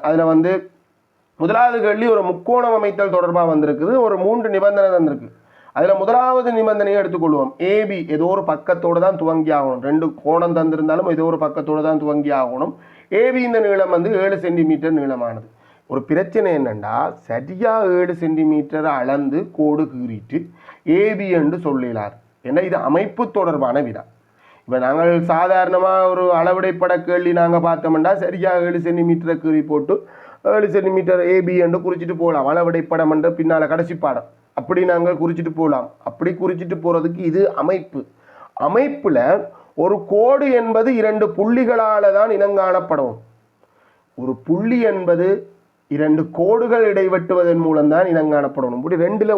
அதில் வந்து முதலாவது கேள்வி ஒரு முக்கோணம் அமைத்தல் தொடர்பாக வந்திருக்குது. ஒரு 3 நிபந்தனை தந்திருக்கு. அதில் முதலாவது நிபந்தனையை எடுத்துக்கொள்வோம். ஏபி ஏதோ ஒரு பக்கத்தோடு தான் துவங்கி ஆகணும். 2 கோணம் தந்திருந்தாலும் ஏதோ ஒரு பக்கத்தோடு தான் துவங்கி ஆகணும். ஏபி இந்த நீளம் வந்து 7 சென்டிமீட்டர் நீளமானது. ஒரு பிரச்சனை என்னென்னா, சரியாக 7 சென்டிமீட்டர் அளந்து கோடு கீறிட்டு ஏபி என்று சொல்லினார். ஏன்னா இது அமைப்பு தொடர்பான வினா. இப்போ நாங்கள் சாதாரணமாக ஒரு அளவிடைப்பட கேள்வி நாங்கள் பார்த்தோம்னா சரியாக 7 சென்டிமீட்டரை கீறி போட்டு 7 சென்டிமீட்டர் ஏபி என்று குறிச்சிட்டு போகலாம். அளவிடைப்படம் என்ற பின்னால் கடைசி பாடம் அப்படி நாங்கள் குறிச்சிட்டு போகலாம். அப்படி குறிச்சிட்டு போகிறதுக்கு இது அமைப்பு. அமைப்பில் ஒரு கோடு என்பது 2 புள்ளிகளால் தான் இனங்காணப்படும். ஒரு புள்ளி என்பது 2 கோடுகள் இடைவெட்டுவதன் மூலம்தான் இனங்காணப்படணும். இப்படி 2ல்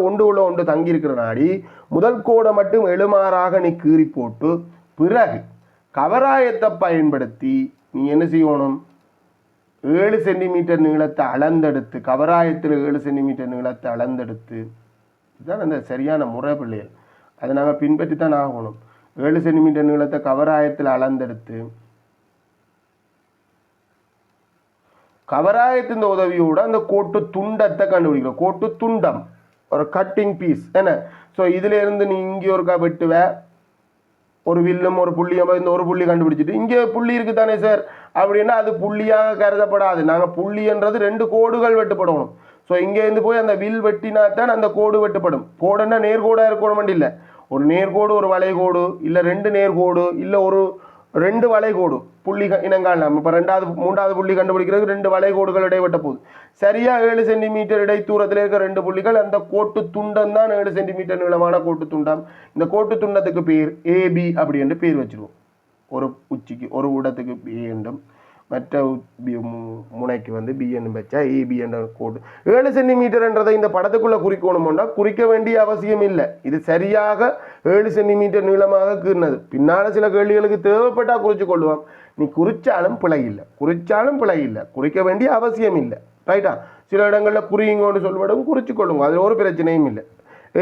ஒன்று தங்கியிருக்கிற நாடி முதல் கோடை மட்டும் எழுமாறாக நீ கீறி போட்டு பிறகு கவராயத்தை பயன்படுத்தி நீ என்ன செய்யணும், 7 சென்டிமீட்டர் நீளத்தை அளந்தெடுத்து, கவராயத்தில் 7 சென்டிமீட்டர் நீளத்தை அளந்தெடுத்து, இதுதான் அந்த சரியான முறை பிள்ளைகள். அதை நாங்கள் பின்பற்றி தான் ஆகணும். 7 சென்டிமீட்டர் நீளத்தை கவராயத்தில் அளந்தெடுத்து கவராயத்தின் உதவியோடு அந்த கோட்டு துண்டத்தை கண்டுபிடிக்கிறோம். கோட்டு துண்டம் ஒரு கட்டிங் பீஸ் என்ன. ஸோ இதில் இருந்து நீ இங்கே ஒருக்கா வெட்டுவ, ஒரு வில்லும் ஒரு புள்ளியும் இந்த ஒரு புள்ளி கண்டுபிடிச்சிட்டு இங்கே புள்ளி இருக்குது தானே சார் அப்படின்னா அது புள்ளியாக கருதப்படாது. நாங்கள் புள்ளின்றது 2 கோடுகள் வெட்டுப்படணும். ஸோ இங்கேருந்து போய் அந்த வில் வெட்டினா தான் அந்த கோடு வெட்டுப்படும். கோடுன்னா நேர்கோடாக இருக்கணும் இல்லை, ஒரு நேர்கோடு ஒரு வளைகோடு இல்லை 2 நேர்கோடு இல்லை ஒரு 2 வளைகோடு புள்ளி இனங்காணலாம். இப்போ 3வது புள்ளி கண்டுபிடிக்கிறதுக்கு 2 வளைகோடுகள் இடைவெட்ட போகுது. சரியாக 7 சென்டிமீட்டர் இடை தூரத்தில் இருக்க 2 புள்ளிகள் அந்த கோட்டு துண்டம் தான் 7 சென்டிமீட்டர் நீளமான கோட்டு துண்டம். இந்த கோட்டு துண்டத்துக்கு பேர் ஏபி அப்படி என்று பேர் வச்சுருவோம். ஒரு உச்சிக்கு ஒரு இடத்துக்கு ஏ என்றும் மற்ற முனைக்கு வந்து பி என்று வச்சா ஏபி என்ற கோடு. 7 சென்டிமீட்டர்ன்றதை இந்த படத்துக்குள்ளே குறிக்கணும்னா குறிக்க வேண்டிய அவசியம் இல்லை. இது சரியாக 7 சென்டிமீட்டர் நீளமாக கீறினது. பின்னால் சில கேள்விகளுக்கு தேவைப்பட்டால் குறித்து கொள்வோம். நீ குறிச்சாலும் பிழை இல்லை, குறிக்க வேண்டிய அவசியம் இல்லை. ரைட்டா. சில இடங்களில் குறியுங்கன்னு சொல்வதும் குறித்து கொள்ளுங்க, அதில் ஒரு பிரச்சனையும் இல்லை.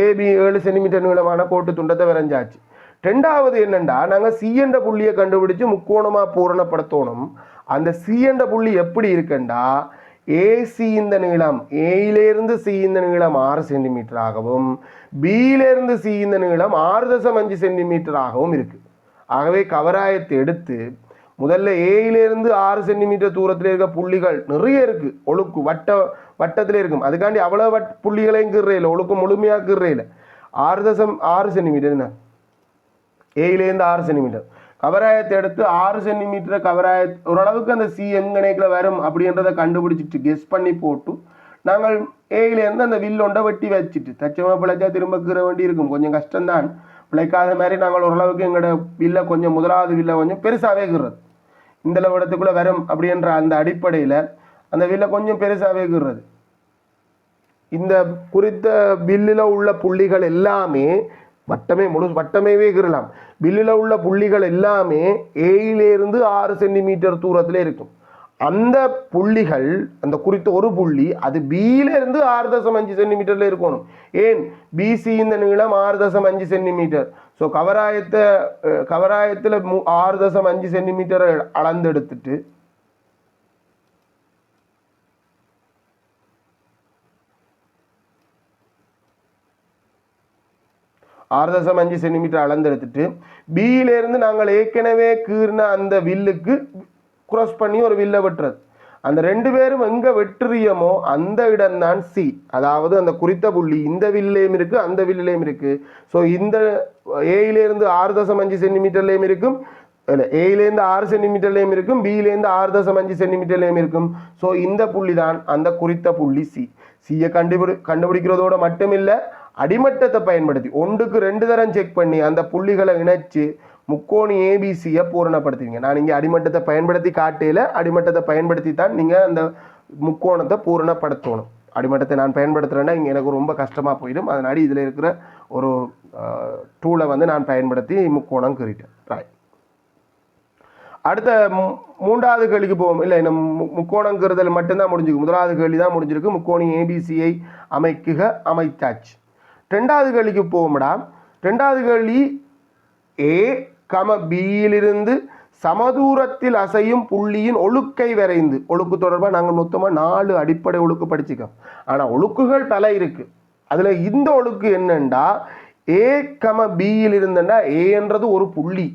ஏபி 7 சென்டிமீட்டர் நீளமான கோட்டு துண்டத்தை வரைஞ்சாச்சு. 2வது என்னென்னா, நாங்கள் சி என்ற புள்ளியை கண்டுபிடிச்சு முக்கோணமாக பூரணப்படுத்தணும். அந்த சி என்ற புள்ளி எப்படி இருக்குண்டா, ஏசி இந்த நீளம், ஏயிலேருந்து சி இந்த நீளம் 6 சென்டிமீட்டர் ஆகவும் பியிலேருந்து சி இந்த நீளம் 6.5 சென்டிமீட்டர் ஆகவும் இருக்குது. ஆகவே கவராயத்தை எடுத்து முதல்ல ஏயிலிருந்து 6 சென்டிமீட்டர் தூரத்தில் இருக்க புள்ளிகள் நிறைய இருக்குது, ஒழுக்கு வட்டத்தில் இருக்கும். அதுக்காண்டி அவ்வளோ புள்ளிகளையும் கீறையில் ஒழுக்கு முழுமையாக கீறையில் 6.6 சென்டிமீட்டர் என்ன ஏயிலேருந்து 6 சென்டிமீட்டர் கவராயத்தை எடுத்து 6 சென்டிமீட்டர் கவராய ஓரளவுக்கு அந்த சி எங்கனைக்கில் வரும் அப்படின்றத கண்டுபிடிச்சிட்டு கெஸ் பண்ணி போட்டு நாங்கள் ஏயிலேருந்து அந்த வில்லொண்டை வெட்டி வச்சுட்டு தச்சமாக பிழைச்சா திரும்ப கீற வேண்டி இருக்கும். கொஞ்சம் கஷ்டம்தான், பிழைக்காத மாதிரி நாங்கள் ஓரளவுக்கு எங்களோட வில்லை கொஞ்சம் முதலாவது வில்லை கொஞ்சம் பெருசாகவே கீறது, இந்த இடத்துக்குள்ளே வரும் அப்படின்ற அந்த அடிப்படையில் அந்த வில்லை கொஞ்சம் பெருசாகவே கீறது. இந்த குறித்த வில்லில் உள்ள புள்ளிகள் எல்லாமே வட்டமேவே கீறலாம். வில்லில் உள்ள புள்ளிகள் எல்லாமே ஏயிலிருந்து 6 சென்டிமீட்டர் தூரத்தில் இருக்கும். அந்த புள்ளிகள் அந்த குறித்த ஒரு புள்ளி அது பியிலிருந்து 6.5 சென்டிமீட்டரில் இருக்கணும். ஏன் பிசி இந்த நீளம் 6.5 சென்டிமீட்டர். ஸோ கவராயத்தில் 6.5 சென்டிமீட்டரை அளந்தெடுத்துட்டு 6.5 சென்டிமீட்டர் அளந்தெடுத்துட்டு பியிலிருந்து நாங்கள் ஏற்கனவே கீறின அந்த வில்லுக்கு குரோஸ் பண்ணி ஒரு வில்லை வெட்டுறது. அந்த ரெண்டு பேரும் எங்கே வெட்டுறியமோ அந்த இடம்தான் சி. அதாவது அந்த குறித்த புள்ளி இந்த வில்லையும் இருக்குது, அந்த வில்லையும் இருக்குது. ஸோ இந்த ஏயிலேருந்து 6.5 சென்டிமீட்டர்லேயும் இருக்கும், ஏயிலேருந்து 6 சென்டிமீட்டர்லேயும் இருக்கும், பியிலேருந்து 6.5 சென்டிமீட்டர்லேயும் இருக்கும். ஸோ இந்த புள்ளி தான் அந்த குறித்த புள்ளி சி. சியை கண்டுபிடிக்கிறதோட மட்டுமில்லை, அடிமட்டத்தை பயன்படுத்தி 1க்கு 2 தரம் செக் பண்ணி அந்த புள்ளிகளை இணைச்சு முக்கோணி ஏபிசியை பூரணப்படுத்துவீங்க. நான் இங்கே அடிமட்டத்தை பயன்படுத்தி காட்டையில் அடிமட்டத்தை பயன்படுத்தி தான் நீங்கள் அந்த முக்கோணத்தை பூரணப்படுத்தணும். அடிமட்டத்தை நான் பயன்படுத்துகிறேன்னா இங்கே எனக்கு ரொம்ப கஷ்டமாக போயிடும். அதனால இதில் இருக்கிற ஒரு டூலை நான் பயன்படுத்தி முக்கோணம் கீறிட்டேன். ராய், அடுத்த 3வது கேள்விக்கு போவோம். இல்லை, நம்ம முக்கோணம் கீறுதல் மட்டும்தான் முடிஞ்சிருக்கு. முதலாவது கேள்வி தான் முடிஞ்சிருக்கு. முக்கோணி ஏபிசியை அமைத்தாச்சு. 2வது கேள்விக்கு போவோம்டா. 2வது கேள்வி ஏ பியிலிருந்து சமதூரத்தில் அசையும் புள்ளியின் ஒழுக்கை வரைந்து. ஒழுக்கு தொடர்பாக நாங்கள் மொத்தமாக 4 அடிப்படை ஒழுக்கு படிச்சுக்கோம். ஆனால் ஒழுக்குகள் பல இருக்குது. அதில் இந்த ஒழுக்கு என்னண்டா, ஏ பியில் இருந்தண்டா ஏ என்றது ஒரு புள்ளி,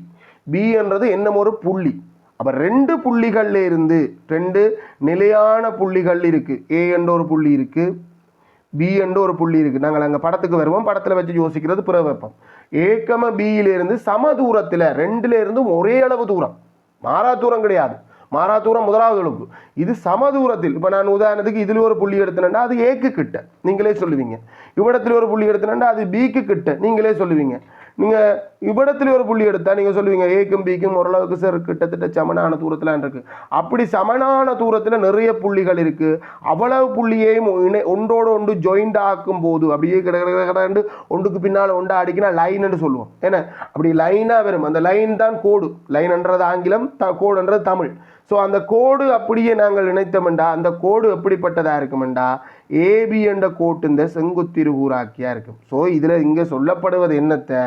பி என்றது என்ன ஒரு புள்ளி. அப்போ 2 புள்ளிகள்ல இருந்து 2 நிலையான புள்ளிகள் இருக்குது. ஏ என்ற ஒரு புள்ளி இருக்குது, பி என்ற ஒரு புள்ளி இருக்குது. நாங்கள் அங்கே படத்துக்கு வருவோம், படத்தில் வச்சு யோசிக்கிறது பிற வைப்போம். ஏ பியிலிருந்து சம தூரத்தில் 2ல இருந்தும் ஒரே அளவு தூரம், மாறா தூரம் கிடையாது. மாறா தூரம் முதலாவது ஒழுக்கு. இது சம தூரத்தில். இப்போ நான் உதாரணத்துக்கு இதில் ஒரு புள்ளி எடுத்தேன்னா அது ஏக்கு கிட்ட, நீங்களே சொல்லுவீங்க. இவ்விடத்தில் ஒரு புள்ளி எடுத்தேன்னா அது பிக்கு கிட்ட, நீங்களே சொல்லுவீங்க. நீங்கள் இவ்விடத்தில் ஒரு புள்ளி எடுத்தால் நீங்கள் சொல்லுவீங்க ஏக்கும் பிக்கும் ஓரளவுக்கு சார் கிட்டத்தட்ட சமனான தூரத்தில் இருக்குது. அப்படி சமனான தூரத்தில் நிறைய புள்ளிகள் இருக்குது. அவ்வளவு புள்ளியையும் ஒன்றோடு ஒன்று ஜாயிண்ட் ஆக்கும் போது அப்படியே கிடண்டு ஒன்றுக்கு பின்னால் ஒன்றா அடிக்கினா லைன்னு சொல்லுவோம். ஏன்னா அப்படி லைனாக வரும். அந்த லைன் தான் கோடு. லைன்ன்றது ஆங்கிலம், கோடுன்றது தமிழ். ஸோ அந்த கோடு அப்படியே நாங்கள் இணைத்தோம்டா அந்த கோடு எப்படிப்பட்டதாக இருக்குமெண்டா ஏபி என்ற கோட்டு இந்த செங்குத்திருகூராக்கியாக இருக்கும். ஸோ இதில் இங்கே சொல்லப்படுவது என்னத்தை,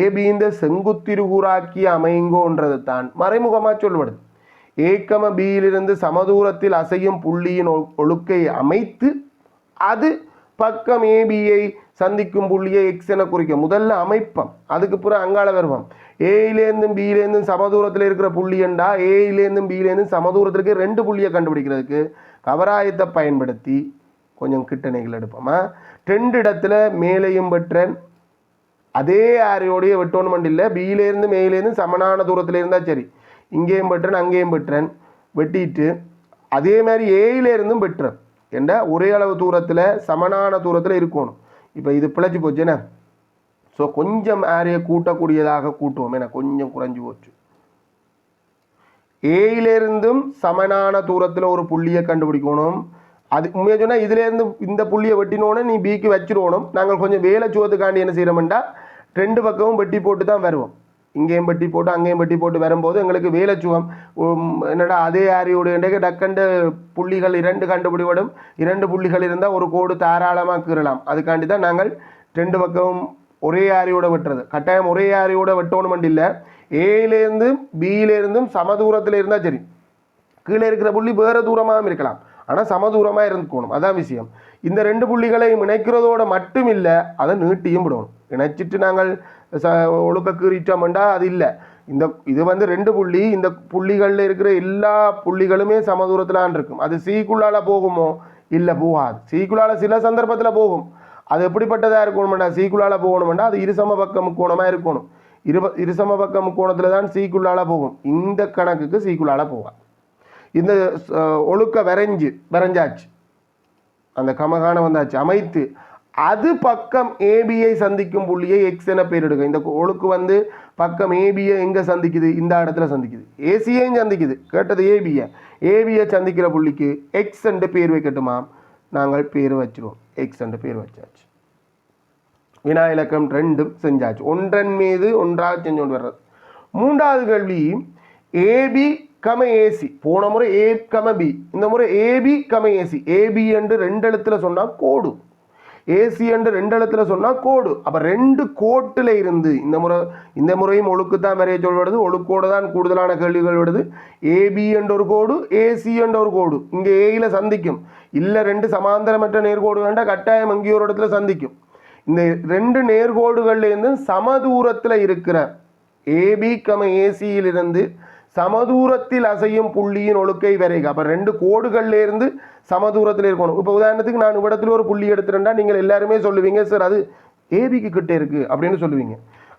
ஏபி இந்த செங்குத்திருகூராக்கி அமைங்கோன்றது தான் மறைமுகமாக சொல்லப்படுது. ஏ பியிலிருந்து சமதூரத்தில் அசையும் புள்ளியின் ஒழுக்கை அமைத்து அது பக்கம் ஏபியை சந்திக்கும் புள்ளியை எக்ஸ் என குறிக்க முதல்ல அமைப்போம். அதுக்கு பிறகு அங்காள வருவோம். ஏயிலேருந்தும் பியிலேருந்தும் சமதூரத்தில் இருக்கிற புள்ளி என்றா ஏயிலேருந்தும் பியிலேருந்தும் சமதூரத்திற்கு 2 புள்ளியை கண்டுபிடிக்கிறதுக்கு கவராயத்தை பயன்படுத்தி கொஞ்சம் கிட்டணைகள் எடுப்போமா. 2 இடத்துல மேலையும் வெட்டுறேன், அதே ஆரையோடைய வெட்டோன்னு இல்லை. பியிலேருந்து மேலேருந்து சமனான தூரத்தில் இருந்தால் சரி. இங்கேயும் வெட்டுறேன், அங்கேயும் வெட்டுறேன். வெட்டிட்டு அதே மாதிரி ஏயிலேருந்தும் வெட்டுறேன் என்ற ஒரே அளவு தூரத்தில் சமனான தூரத்தில் இருக்கணும். இப்போ இது பிழைச்சி போச்சுன்னா ஸோ கொஞ்சம் ஆரையை கூட்டக்கூடியதாக கூட்டுவோம். ஏன்னா கொஞ்சம் குறைஞ்சி போச்சு. ஏயிலிருந்தும் சமனான தூரத்தில் ஒரு புள்ளியை கண்டுபிடிக்கணும். அது உண்மையாக சொன்னால் இதுலேருந்து இந்த புள்ளியை வெட்டினோன்னே நீ பிக்கு வச்சிருவோணும். நாங்கள் கொஞ்சம் வேலை சுவத்துக்காண்டி என்ன செய்கிறோம்டா 2 பக்கமும் வெட்டி போட்டு தான் வருவோம். இங்கேயும் வெட்டி போட்டு அங்கேயும் வெட்டி போட்டு வரும்போது எங்களுக்கு வேலைச்சுவம் என்னடா அதே ஆரியோடைய டக்கண்டு புள்ளிகள் 2 கண்டுபிடிவிடும். 2 புள்ளிகள் இருந்தால் ஒரு கோடு தாராளமாக கீறலாம். அதுக்காண்டி தான் நாங்கள் 2 பக்கமும் ஒரே ஆரியோட வெட்டுறது. கட்டாயம் ஒரே ஆரியோட வெட்டணும் இல்லை. ஏயிலேருந்தும் பியிலேருந்தும் சம தூரத்தில் இருந்தால் சரி. கீழே இருக்கிற புள்ளி வேறு தூரமாகவும் இருக்கலாம். ஆனால் சமதூரமாக இருந்துக்கணும். அதான் விஷயம். இந்த 2 புள்ளிகளையும் இணைக்கிறதோட மட்டும் இல்லை, அதை நீட்டியும் விடணும். இணைச்சிட்டு நாங்கள் ஒழுக்க கீறிட்டோம்டா அது இல்லை. இது 2 புள்ளி, இந்த புள்ளிகளில் இருக்கிற எல்லா புள்ளிகளுமே சமதூரத்தில் இருக்கும். அது சீக்குள்ளால் போகுமோ? இல்லை, போகாது. சீக்குள்ளால் சில சந்தர்ப்பத்தில் போகும். அது எப்படிப்பட்டதாக இருக்கணும்டா? சீக்குள்ளால் போகணும்டா அது இருசம பக்க முக்கோணமாக இருக்கணும். இருசம பக்க முக்கோணத்தில் தான் சீக்குள்ளால் போகும். இந்த கணக்குக்கு சீக்குள்ளால் போகாது. இந்த ஒழுக்க வரைஞ்சாச்சு, அந்த கமகான வந்தாச்சு, அமைத்து அது பக்கம் ஏபியை சந்திக்கும் புள்ளியை எக்ஸ் என பேரிடுங்க. இந்த ஒழுக்கு பக்கம் ஏபியை எங்கே சந்திக்குது? இந்த இடத்துல சந்திக்குது. ஏசியையும் சந்திக்குது. கேட்டது ஏபியை சந்திக்கிற புள்ளிக்கு எக்ஸ் என்று பேர் வைக்கட்டுமா? நாங்கள் பேர் வச்சிருவோம். எக்ஸ் என்று பேர் வச்சாச்சு. வினா இலக்கம் 2 செஞ்சாச்சு. ஒன்றன் மீது ஒன்றாக செஞ்சு கொண்டு வர்றது. 3வது கேள்வி, ஏபி கம ஏசி. போன முறை ஏ கம பி, இந்த முறை ஏபி கம ஏசி. ஏபி என்று 2 எழுத்துல சொன்னால் கோடு, ஏசி என்று 2 எழுத்துல சொன்னால் கோடு. அப்போ 2 கோட்டில் இருந்து இந்த முறையும் ஒழுக்கு தான் வரைய சொல்வது. ஒழுக்கோடு தான் கூடுதலான கேள்விகள் வருது. ஏபி என்ற ஒரு கோடு, ஏசி என்ற ஒரு கோடு இங்கே ஏயில் சந்திக்கும். இல்லை 2 சமாந்தரமற்ற நேர்கோடு வேண்டாம், கட்டாயம் எங்கேயோ ஒரு இடத்துல சந்திக்கும். இந்த 2 நேர்கோடுகள்லேருந்து சமதூரத்தில் இருக்கிற ஏபி கம ஏசியிலிருந்து சமதூரத்தில் அசையும் புள்ளியின் ஒழுக்கை வரைக. அப்போ 2 கோடுகள்லேருந்து சமதூரத்தில் இருக்கணும். இப்போ உதாரணத்துக்கு நான் இடத்துல ஒரு புள்ளி எடுத்துட்டேன்டா, நீங்கள் எல்லாருமே சொல்லுவீங்க சார் அது ஏபிக்கு கிட்டே இருக்குது அப்படின்னு சொல்லுவீங்க.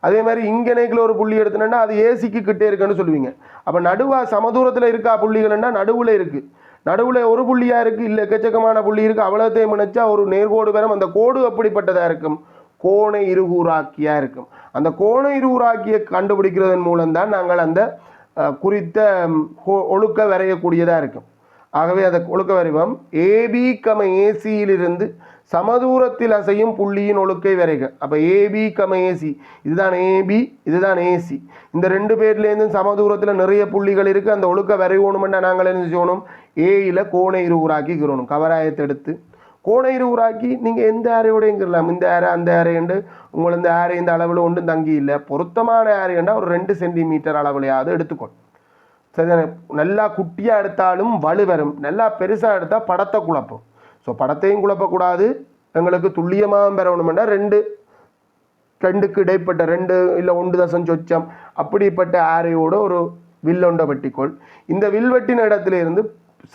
அதே மாதிரி இங்கே நேக்கில் ஒரு புள்ளி எடுத்துட்டேன்டா அது ஏசிக்கு கிட்டே இருக்குன்னு சொல்லுவீங்க. அப்போ நடுவாக சமதூரத்தில் இருக்கா புள்ளிகள்னா நடுவில் இருக்குது. நடுவில் ஒரு புள்ளியாக இருக்குது, இல்லை எக்கச்சக்கமான புள்ளி இருக்குது. அவ்வளோத்தையும் நினைச்சா ஒரு நேர்கோடு வரும். அந்த கோடு அப்படிப்பட்டதாக இருக்கும், கோண இருகூறாக்கியாக இருக்கும். அந்த கோண இருகூறாக்கியை கண்டுபிடிக்கிறதன் மூலம்தான் நாங்கள் அந்த குறித்த ஒழுக்க வரையக்கூடியதாக இருக்கும். ஆகவே அந்த ஒழுக்க வரைவம் ஏபி கம ஏசியிலிருந்து சமதூரத்தில் அசையும் புள்ளியின் ஒழுக்கை வரைக. அப்போ ஏபி கம ஏசி, இதுதான் ஏபி, இதுதான் ஏசி. இந்த 2 பேர்லேருந்து சமதூரத்தில் நிறைய புள்ளிகள் இருக்குது. அந்த ஒழுக்க வரையணுமெண்டா நாங்கள் என்ன செய்யணும்? ஏயில் கோண இருகூறாக்கிக்கிறோம். கவராயத்தை எடுத்து கோண இருகூறாக்கி நீங்கள் எந்த ஆரையோடையும் இந்த ஆரை அந்த ஆரைண்டு உங்களை இந்த ஆரை இந்த அளவில் ஒன்றும் தங்கி இல்லை. பொருத்தமான ஆரைண்டா ஒரு 2 சென்டிமீட்டர் அளவுலையாவது எடுத்துக்கணும். சரிதானே? நல்லா குட்டியாக எடுத்தாலும் வலு வரும், நல்லா பெருசாக எடுத்தால் படத்தை குழப்பம். ஸோ படத்தையும் குழப்பக்கூடாது, எங்களுக்கு துல்லியமாக பெறணுமெண்டா 2க்கு இடைப்பட்ட 2 இல்லை 1 தசம் சொச்சம் அப்படிப்பட்ட ஆரையோட ஒரு வில்லொண்டை வெட்டிக்கொள். இந்த வில்வெட்டின இடத்துல இருந்து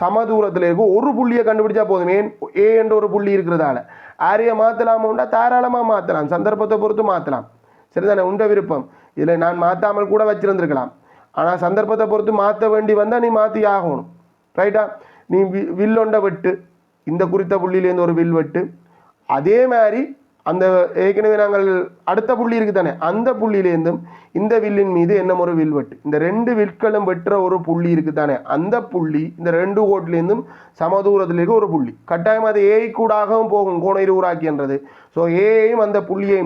சமதூரத்தில் இருக்கும் ஒரு புள்ளியை கண்டுபிடிச்சா போதும். ஏ என்ற ஒரு புள்ளி இருக்கிறதால ஆரையை மாற்றலாமோண்டா தாராளமாக மாற்றலாம், சந்தர்ப்பத்தை பொறுத்து மாற்றலாம். சரிதானே? உண்ட விருப்பம். இதில் நான் மாற்றாமல் கூட வச்சிருந்துருக்கலாம். ஆனால் சந்தர்ப்பத்தை பொறுத்து மாற்ற வேண்டி வந்தால் நீ மாற்றி ஆகணும். ரைட்டா? நீ வில்லொண்டை வெட்டு, இந்த குறித்த புள்ளியிலேருந்து ஒரு வில் வெட்டு. அதே மாதிரி அந்த ஏற்கனவே நாங்கள் அடுத்த புள்ளி இருக்குது தானே, அந்த புள்ளியிலேருந்தும் இந்த வில்லின் மீது என்ன ஒரு வில் வெட்டு. இந்த 2 விற்களும் வெட்டுற ஒரு புள்ளி இருக்குது தானே, அந்த புள்ளி இந்த 2 கோட்டிலேருந்தும் சமதூரத்தில் இருக்க ஒரு புள்ளி. கட்டாயம் அது ஏ கூடாகவும் போகும் கோண இருகூறாக்கின்றது. ஸோ ஏயும் அந்த புள்ளியை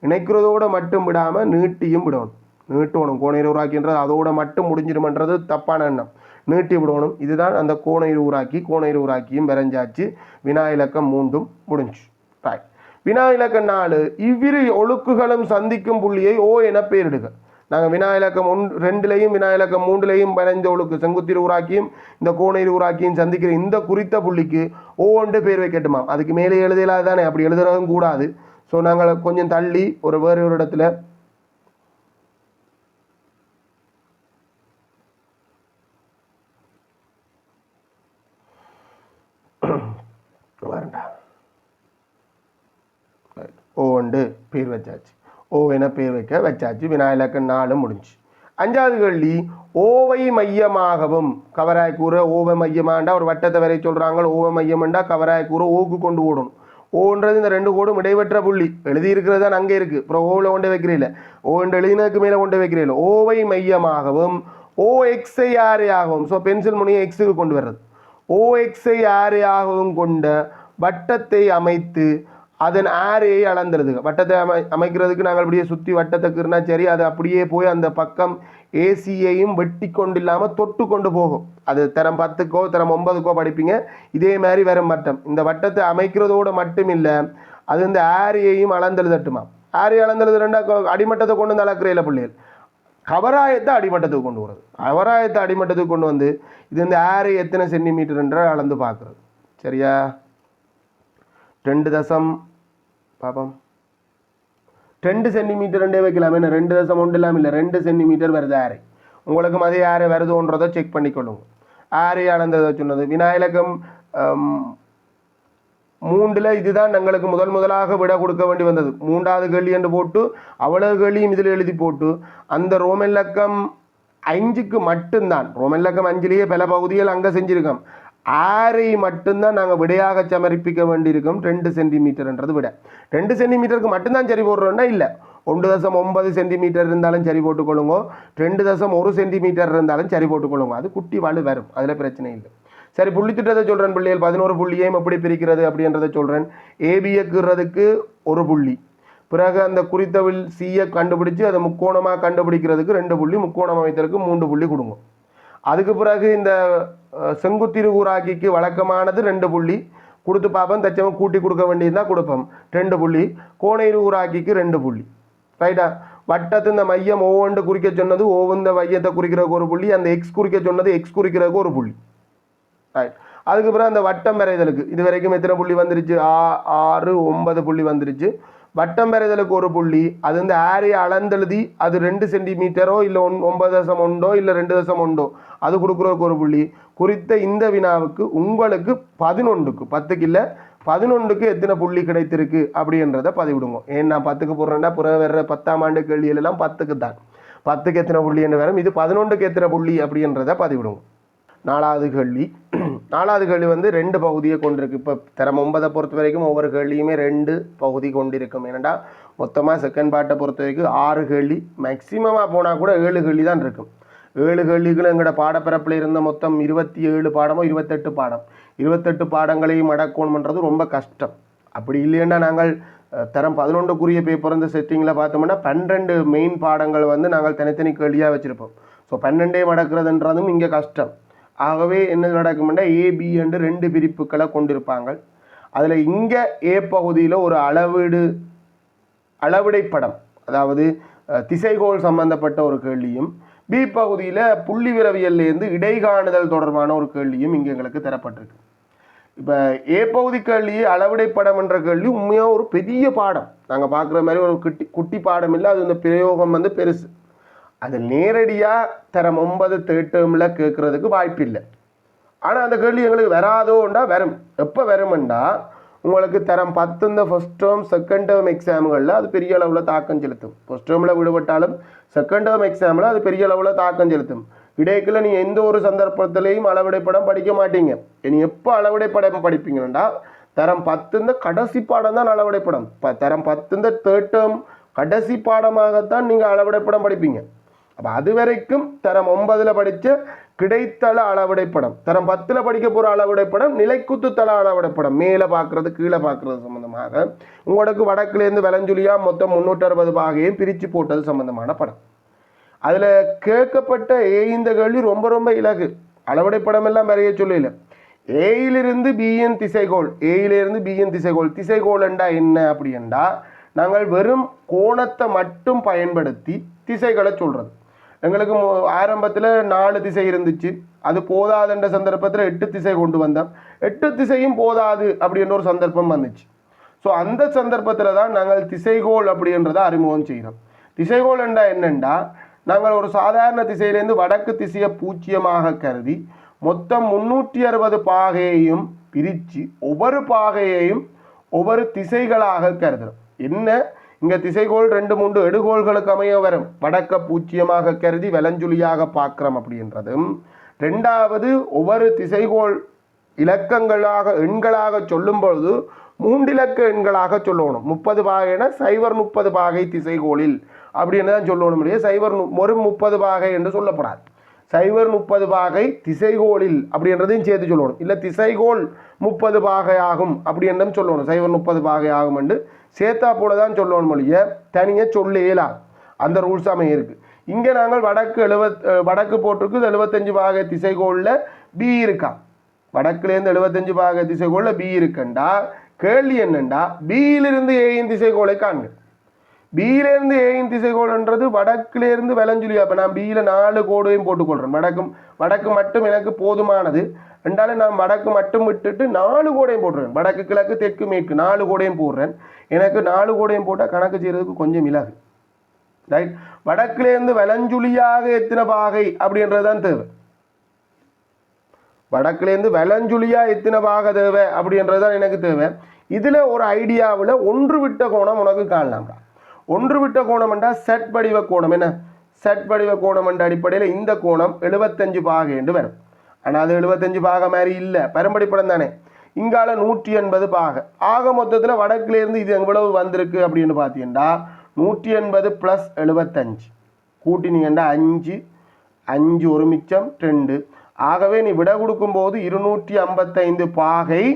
இணைக்கிறதோடு மட்டும் விடாமல் நீட்டியும் விடணும். நீட்டணும். கோண இருகூறாக்கின்றது அதோட மட்டும் முடிஞ்சிடுமன்றது தப்பான எண்ணம். நீட்டி விடணும். இதுதான் அந்த கோண இருகூறாக்கியும் வரைஞ்சாச்சு. வினா இலக்கம் 3 முடிஞ்சு. ரைட். வினா இலக்கம் 4, இவ்விரு ஒழுக்குகளும் சந்திக்கும் புள்ளியை ஓ என பெயரிடுக. நாங்கள் வினா இலக்கம் 2லையும் வினா இலக்கம் 3லையும் வரைஞ்ச ஒழுக்கு செங்குத்து இருகூறாக்கியும் இந்த கோண இருகூறாக்கியும் சந்திக்கிற இந்த குறித்த புள்ளிக்கு ஓ என்று பேர் வைக்கட்டுமா? அதுக்கு மேலே எழுதலாது தானே, அப்படி எழுதுறதும் கூடாது. ஸோ நாங்கள் கொஞ்சம் தள்ளி வேறு ஒரு இடத்துல ஓண்டு பேர் வச்சாச்சு. ஓ என பேர் வச்சாச்சு. வினா இலக்கம் 4 முடிஞ்சு. 5வது கேள்வி, ஓவை மையமாகவும் கவராய் கூற ஓவை மையமாண்டா ஒரு வட்டத்தை வரை சொல்கிறாங்க. ஓவை மையம்ண்டா கவராய் கூற ஓக்கு கொண்டு ஓடணும். ஓன்றது இந்த 2 கோடும் இடைவெற்ற புள்ளி எழுதி இருக்கிறது தான் அங்கே இருக்குது. அப்புறம் ஓவில் கொண்டு வைக்கிறீங்கள, ஓ என்று எழுதினதுக்கு மேலே கொண்டு வைக்கிறீங்கள. ஓவை மையமாகவும் ஓ எக்ஸை ஆரையாகவும், ஸோ பென்சில் முனையை எக்ஸுக்கு கொண்டு வர்றது. ஓ எக்ஸை ஆரையாகவும் கொண்ட வட்டத்தை அமைத்து அதன் ஆரையை அளந்துருது. வட்டத்தை அமைக்கிறதுக்கு நாங்கள் அப்படியே சுற்றி வட்டத்துக்குன்னா சரி, அது அப்படியே போய் அந்த பக்கம் ஏசியையும் வெட்டி கொண்டு இல்லாமல் தொட்டு கொண்டு போகும். அது தரம் 10க்கோ தரம் 9க்கோ படிப்பீங்க. இதே மாதிரி வரும் வட்டம். இந்த வட்டத்தை அமைக்கிறதோடு மட்டும் இல்லை, அது இந்த ஆரையையும் அளந்தெழுதட்டுமா. ஆரையை அளந்தெழுது 2 அடிமட்டத்தை கொண்டு வந்து அளக்குறையில பிள்ளைகள் கவராயத்தை அடிமட்டத்துக்கு கொண்டு வரது. கவராயத்தை அடிமட்டத்துக்கு கொண்டு வந்து இது இந்த ஏரை எத்தனை சென்டிமீட்டர் என்ற அளந்து பார்க்குறது. சரியா? 2 தசம் பாப்போம் 2 சென்டிமீட்டர் ரெண்டே வைக்கலாம். என்ன 2 தசம் ஒன்று இல்லாமல் இல்லை, 2 சென்டிமீட்டர் வருது ஏரை. உங்களுக்கு அதே ஏரை வருதுன்றதை செக் பண்ணிக்கொள்ளுங்க. ஏரை அளந்ததை சொன்னது வினாயிலக்கம் 3ல் இதுதான் எங்களுக்கு முதலாக விட கொடுக்க வேண்டி வந்தது. 3வது கேள்வி என்று போட்டு அவ்வளவு கேள்வியும் இதில் எழுதி போட்டு அந்த ரோமன் இலக்கம் 5க்கு மட்டும்தான், ரோமன் இலக்கம் 5லேயே பல பகுதிகள் அங்கே செஞ்சுருக்கோம். 6 மட்டும்தான் நாங்கள் விடையாக சமர்ப்பிக்க வேண்டியிருக்கோம். 2 சென்டிமீட்டர்ன்றது விட 2 சென்டிமீட்டருக்கு மட்டும்தான் சரி போடுறோன்னா இல்லை, 1.9 சென்டிமீட்டர் இருந்தாலும் சரி போட்டுக்கொள்ளுங்க, 2.1 சென்டிமீட்டர் இருந்தாலும் சரி போட்டுக்கொள்ளுங்க. அது குட்டி வாழு வரும், அதில் பிரச்சனை இல்லை. சரி, புள்ளித்திட்டத்தை சொல்கிறேன் பிள்ளைகள். 11 புள்ளியையும் எப்படி பிரிக்கிறது அப்படின்றத சொல்கிறேன். ஏபியக்குறதுக்கு 1 புள்ளி, பிறகு அந்த குறித்தவில் சியை கண்டுபிடிச்சு அதை முக்கோணமாக கண்டுபிடிக்கிறதுக்கு 2 புள்ளி, முக்கோணம் அமைத்தலுக்கு 3 புள்ளி கொடுங்க. அதுக்கு பிறகு இந்த செங்குத்திருகூராக்கிக்கு வழக்கமானது 2 புள்ளி கொடுத்து பார்ப்போம். தச்சவன் கூட்டி கொடுக்க வேண்டியதுதான் கொடுப்போம் 2 புள்ளி. கோண இருகூராக்கிக்கு 2 புள்ளி. ரைட்டா? வட்டத்து இந்த மையம் ஒவ்வொன்று குறிக்க சொன்னது ஒவ்வொரு மையத்தை குறிக்கிறதுக்கு 1 புள்ளி, அந்த எக்ஸ் குறிக்க சொன்னது எக்ஸ் குறிக்கிறதுக்கு 1 புள்ளி. ரைட். அதுக்கு பிறகு அந்த வட்டம் வரைதலுக்கு இது வரைக்கும் எத்தனை புள்ளி வந்துருச்சு? 6 9 புள்ளி வந்துருச்சு. வட்டம் வரைதலுக்கு 1 புள்ளி. அது இந்த ஏரியா அளந்தெழுதி அது 2 சென்டிமீட்டரோ இல்லை 9.1 இல்லை 2.1 அது கொடுக்குறதுக்கு 1 புள்ளி. குறித்த இந்த வினாவுக்கு உங்களுக்கு 11க்கு 10க்கு இல்லை 11க்கு எத்தனை புள்ளி கிடைத்திருக்கு அப்படின்றத பதிவிடுங்க. ஏன் நான் 10க்கு போடுறேன்னா பிறகு வேற 10ஆம் ஆண்டு கேள்வியிலெல்லாம் 10க்கு தான், 10க்கு எத்தனை புள்ளி என்று வரும். இது 11க்கு எத்தனை புள்ளி அப்படின்றத பதிவிடுங்க. 4வது கேள்வி. 4வது கேள்வி 2 பகுதியை கொண்டிருக்கு. இப்போ தரம் 9 பொறுத்த வரைக்கும் ஒவ்வொரு கேள்வியுமே 2 பகுதி கொண்டிருக்கும். ஏன்னா மொத்தமாக செகண்ட் பார்ட்டை பொறுத்த வரைக்கும் 6 கேள்வி, மேக்சிமமாக போனால் கூட 7 கேள்வி தான் இருக்கும். 7 கேள்விகளும் எங்களோட பாடப்பரப்பில் இருந்த மொத்தம் 27 பாடமோ 28 பாடம். 28 பாடங்களையும் அடக்கணும்ன்றது ரொம்ப கஷ்டம். அப்படி இல்லைன்னா நாங்கள் தரம் 11க்குரிய பேப்பர் இந்த செட்டிங்கில் பார்த்தோம்னா 12 மெயின் பாடங்கள் நாங்கள் தனித்தனி கேள்வியாக வச்சுருப்போம். ஸோ 12 அடக்கிறதுன்றதும் இங்கே கஷ்டம். ஆகவே என்ன நடக்கும்னா ஏபி என்று 2 பிரிப்புகளை கொண்டிருப்பாங்க. அதில் இங்கே ஏ பகுதியில் ஒரு அளவிடை படம், அதாவது திசைகோள் சம்பந்தப்பட்ட ஒரு கேள்வியும், பி பகுதியில் புள்ளி விரவியல்லேருந்து இடைகாணுதல் தொடர்பான ஒரு கேள்வியும் இங்கே எங்களுக்கு தரப்பட்டிருக்கு. இப்போ ஏ பகுதி கேள்வி அளவிடை படம் என்ற கேள்வி உண்மையாக ஒரு பெரிய பாடம். நாங்கள் பார்க்குற மாதிரி ஒரு குட்டி பாடம் இல்லை, அது இந்த பிரயோகம் பெருசு. அது நேரடியாக தரம் 9 தேர்ட் டேர்மில் கேட்குறதுக்கு வாய்ப்பு இல்லை. ஆனால் அந்த கேள்வி எங்களுக்கு வராதோண்டா வரும். எப்போ வருமெண்டா உங்களுக்கு தரம் 10 இந்த ஃபஸ்ட் டேர்ம் செகண்ட் டேர்ம் எக்ஸாம்களில் அது பெரிய அளவில் தாக்கம் செலுத்தும். ஃபஸ்ட் டேர்மில் விடுபட்டாலும் செகண்ட் டேர்ம் எக்ஸாமில் அது பெரிய அளவில் தாக்கம் செலுத்தும். இடைக்குள்ள நீங்கள் எந்த ஒரு சந்தர்ப்பத்திலையும் அளவிடை படம் படிக்க மாட்டீங்க. இனி எப்போ அளவிடை படம் படிப்பீங்கன்னா தரம் 10 இந்த கடைசி பாடம் தான் அளவிடை படம். தரம் 10 இந்த தேர்ட் டேர்ம் கடைசி பாடமாகத்தான் நீங்கள் அளவிடை படம் படிப்பீங்க. அப்போ அது வரைக்கும் தரம் 9ல் படித்த கிடைத்தள அளவிடைப்படம், தரம் 10ல் படிக்க போகிற அளவிடைப்படம் நிலைக்குத்து தள அளவிடைப்படம், மேலே பார்க்குறது கீழே பார்க்குறது சம்மந்தமாக உங்களுக்கு வடக்குலேருந்து விளஞ்சுலியாக மொத்தம் 360 பாகையும் பிரித்து போட்டது சம்மந்தமான படம். அதில் கேட்கப்பட்ட இந்த கேள்வி ரொம்ப ரொம்ப இலகு. அளவிடைப்படம் எல்லாம் வரைய சொல்லல. ஏயிலிருந்து பிஎன் திசைகோள், ஏயிலிருந்து பிஎன் திசைகோள், திசைகோள் என்றா என்ன அப்படின்னா நாங்கள் வெறும் கோணத்தை மட்டும் பயன்படுத்தி திசைகளை சொல்கிறது. எங்களுக்கு ஆரம்பத்தில் 4 திசை இருந்துச்சு, அது போதாதுன்ற சந்தர்ப்பத்தில் 8 திசை கொண்டு வந்தோம். 8 திசையும் போதாது அப்படின்ற ஒரு சந்தர்ப்பம் வந்துச்சு. ஸோ அந்த சந்தர்ப்பத்தில் தான் நாங்கள் திசைகோள் அப்படின்றத அறிமுகம் செய்கிறோம். திசைகோள் என்றா என்னென்னா நாங்கள் ஒரு சாதாரண திசையிலேருந்து வடக்கு திசையை பூச்சியமாக கருதி மொத்தம் 360 பாகையையும் பிரித்து ஒவ்வொரு பாகையையும் ஒவ்வொரு திசைகளாக கருதுகிறோம். என்ன இங்கே திசைகோள் 2-3 எடுகோள்களுக்கு அமைய வரும். வடக்க பூச்சியமாக கருதி வலஞ்சுழியாக பார்க்குறோம் அப்படின்றதும், 2வது ஒவ்வொரு திசைகோள் இலக்கங்களாக எண்களாக சொல்லும் பொழுது 3 இலக்க எண்களாக சொல்லணும். 30 பாகைனா 0-30 பாகை திசைகோளில் அப்படின்னு தான் சொல்லணும். இல்லையா 0-30 பாகை என்று சொல்லப்படாது. 0-30 பாகை திசைகோளில் அப்படின்றதையும் சேர்த்து சொல்லணும். இல்லை திசைகோள் 30 பாகை ஆகும் அப்படி என்றும் சொல்லணும். 0-30 பாகை ஆகும் என்று சேர்த்தா போல தான் சொல்லணும். மொழியை தனியாக சொல்ல இயலாது. அந்த ரூல்ஸ் அமைய இருக்குது. இங்கே நாங்கள் வடக்கு போட்டிருக்கு 75 பாகை திசைகோளில் பி இருக்கா. வடக்குலேருந்து 75 பாகை திசைகோளில் பி இருக்குண்டா கேள்வி என்னண்டா பியிலிருந்து ஏயின் திசைகோளை காண்க. பியிலேருந்து ஏயின் திசைகோள்ன்றது வடக்குலேருந்து விலஞ்சுலியா. இப்போ நான் பியில் 4 கோடையும் போட்டுக்கொள்கிறேன். வடக்கு மட்டும் எனக்கு போதுமானது ரெண்டாலும் நான் வடக்கு மட்டும் விட்டுட்டு 4 கோடையும் போட்டுறேன். வடக்கு கிழக்கு தெற்கு மேற்கு 4 கோடையும் போடுறேன். எனக்கு 4 கோடையும் போட்டால் கணக்கு செய்கிறதுக்கு கொஞ்சம் இலகு. ரைட், வடக்குலேருந்து விலஞ்சுலியாக எத்தனை பாகை அப்படின்றது தான் தேவை. வடக்குலேருந்து விலஞ்சுலியா எத்தனை பாகை தேவை அப்படின்றது தான் எனக்கு தேவை. இதில் ஒரு ஐடியாவில் ஒன்று விட்ட கோணம் உனக்கு காணலாம்டா. ஒன்று விட்ட கோணம் என்றால் செட் வடிவ கோணம். என்ன செட் வடிவ கோணம் என்ற அடிப்படையில் இந்த கோணம் 75 பாகை என்று வரும். ஆனால் அது 75 பாகை மாதிரி இல்லை, பரம்படி படம் தானே. இங்கால 180 பாகை. ஆக மொத்தத்தில் வடக்குலேருந்து இது எவ்வளவு வந்திருக்கு அப்படின்னு பார்த்தீங்கன்னா 180 + 75 கூட்டினீங்கன்னா 5 ஒரு மிச்சம் 2. ஆகவே நீ விட கொடுக்கும்போது 255 பாகை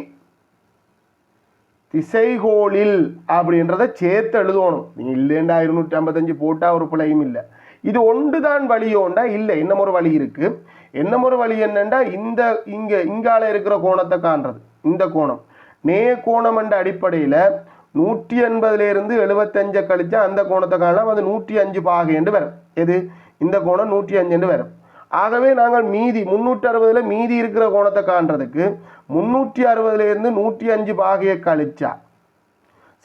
திசைகோளில் அப்படின்றத சேர்த்து எழுதணும். நீங்கள் இல்லைண்டா 255 போட்டால் ஒரு பிழையும் இல்லை. இது ஒன்று தான் வழியோண்டா இல்லை, இன்னும் ஒரு வழி இருக்கு. என்ன ஒரு வழி என்னண்டா இங்கால இருக்கிற கோணத்தை காண்றது. இந்த கோணம் நே கோணம் என்ற அடிப்படையில் 180லேருந்து 75 கழிச்சா அந்த கோணத்தை காணலாம். அது 105 பாகை என்று வரும். எது இந்த கோணம் 105 என்று வரும். ஆகவே நாங்கள் மீதி 360 மீதி இருக்கிற கோணத்தை காண்றதுக்கு 360லேருந்து 105 பாகையை கழிச்சா,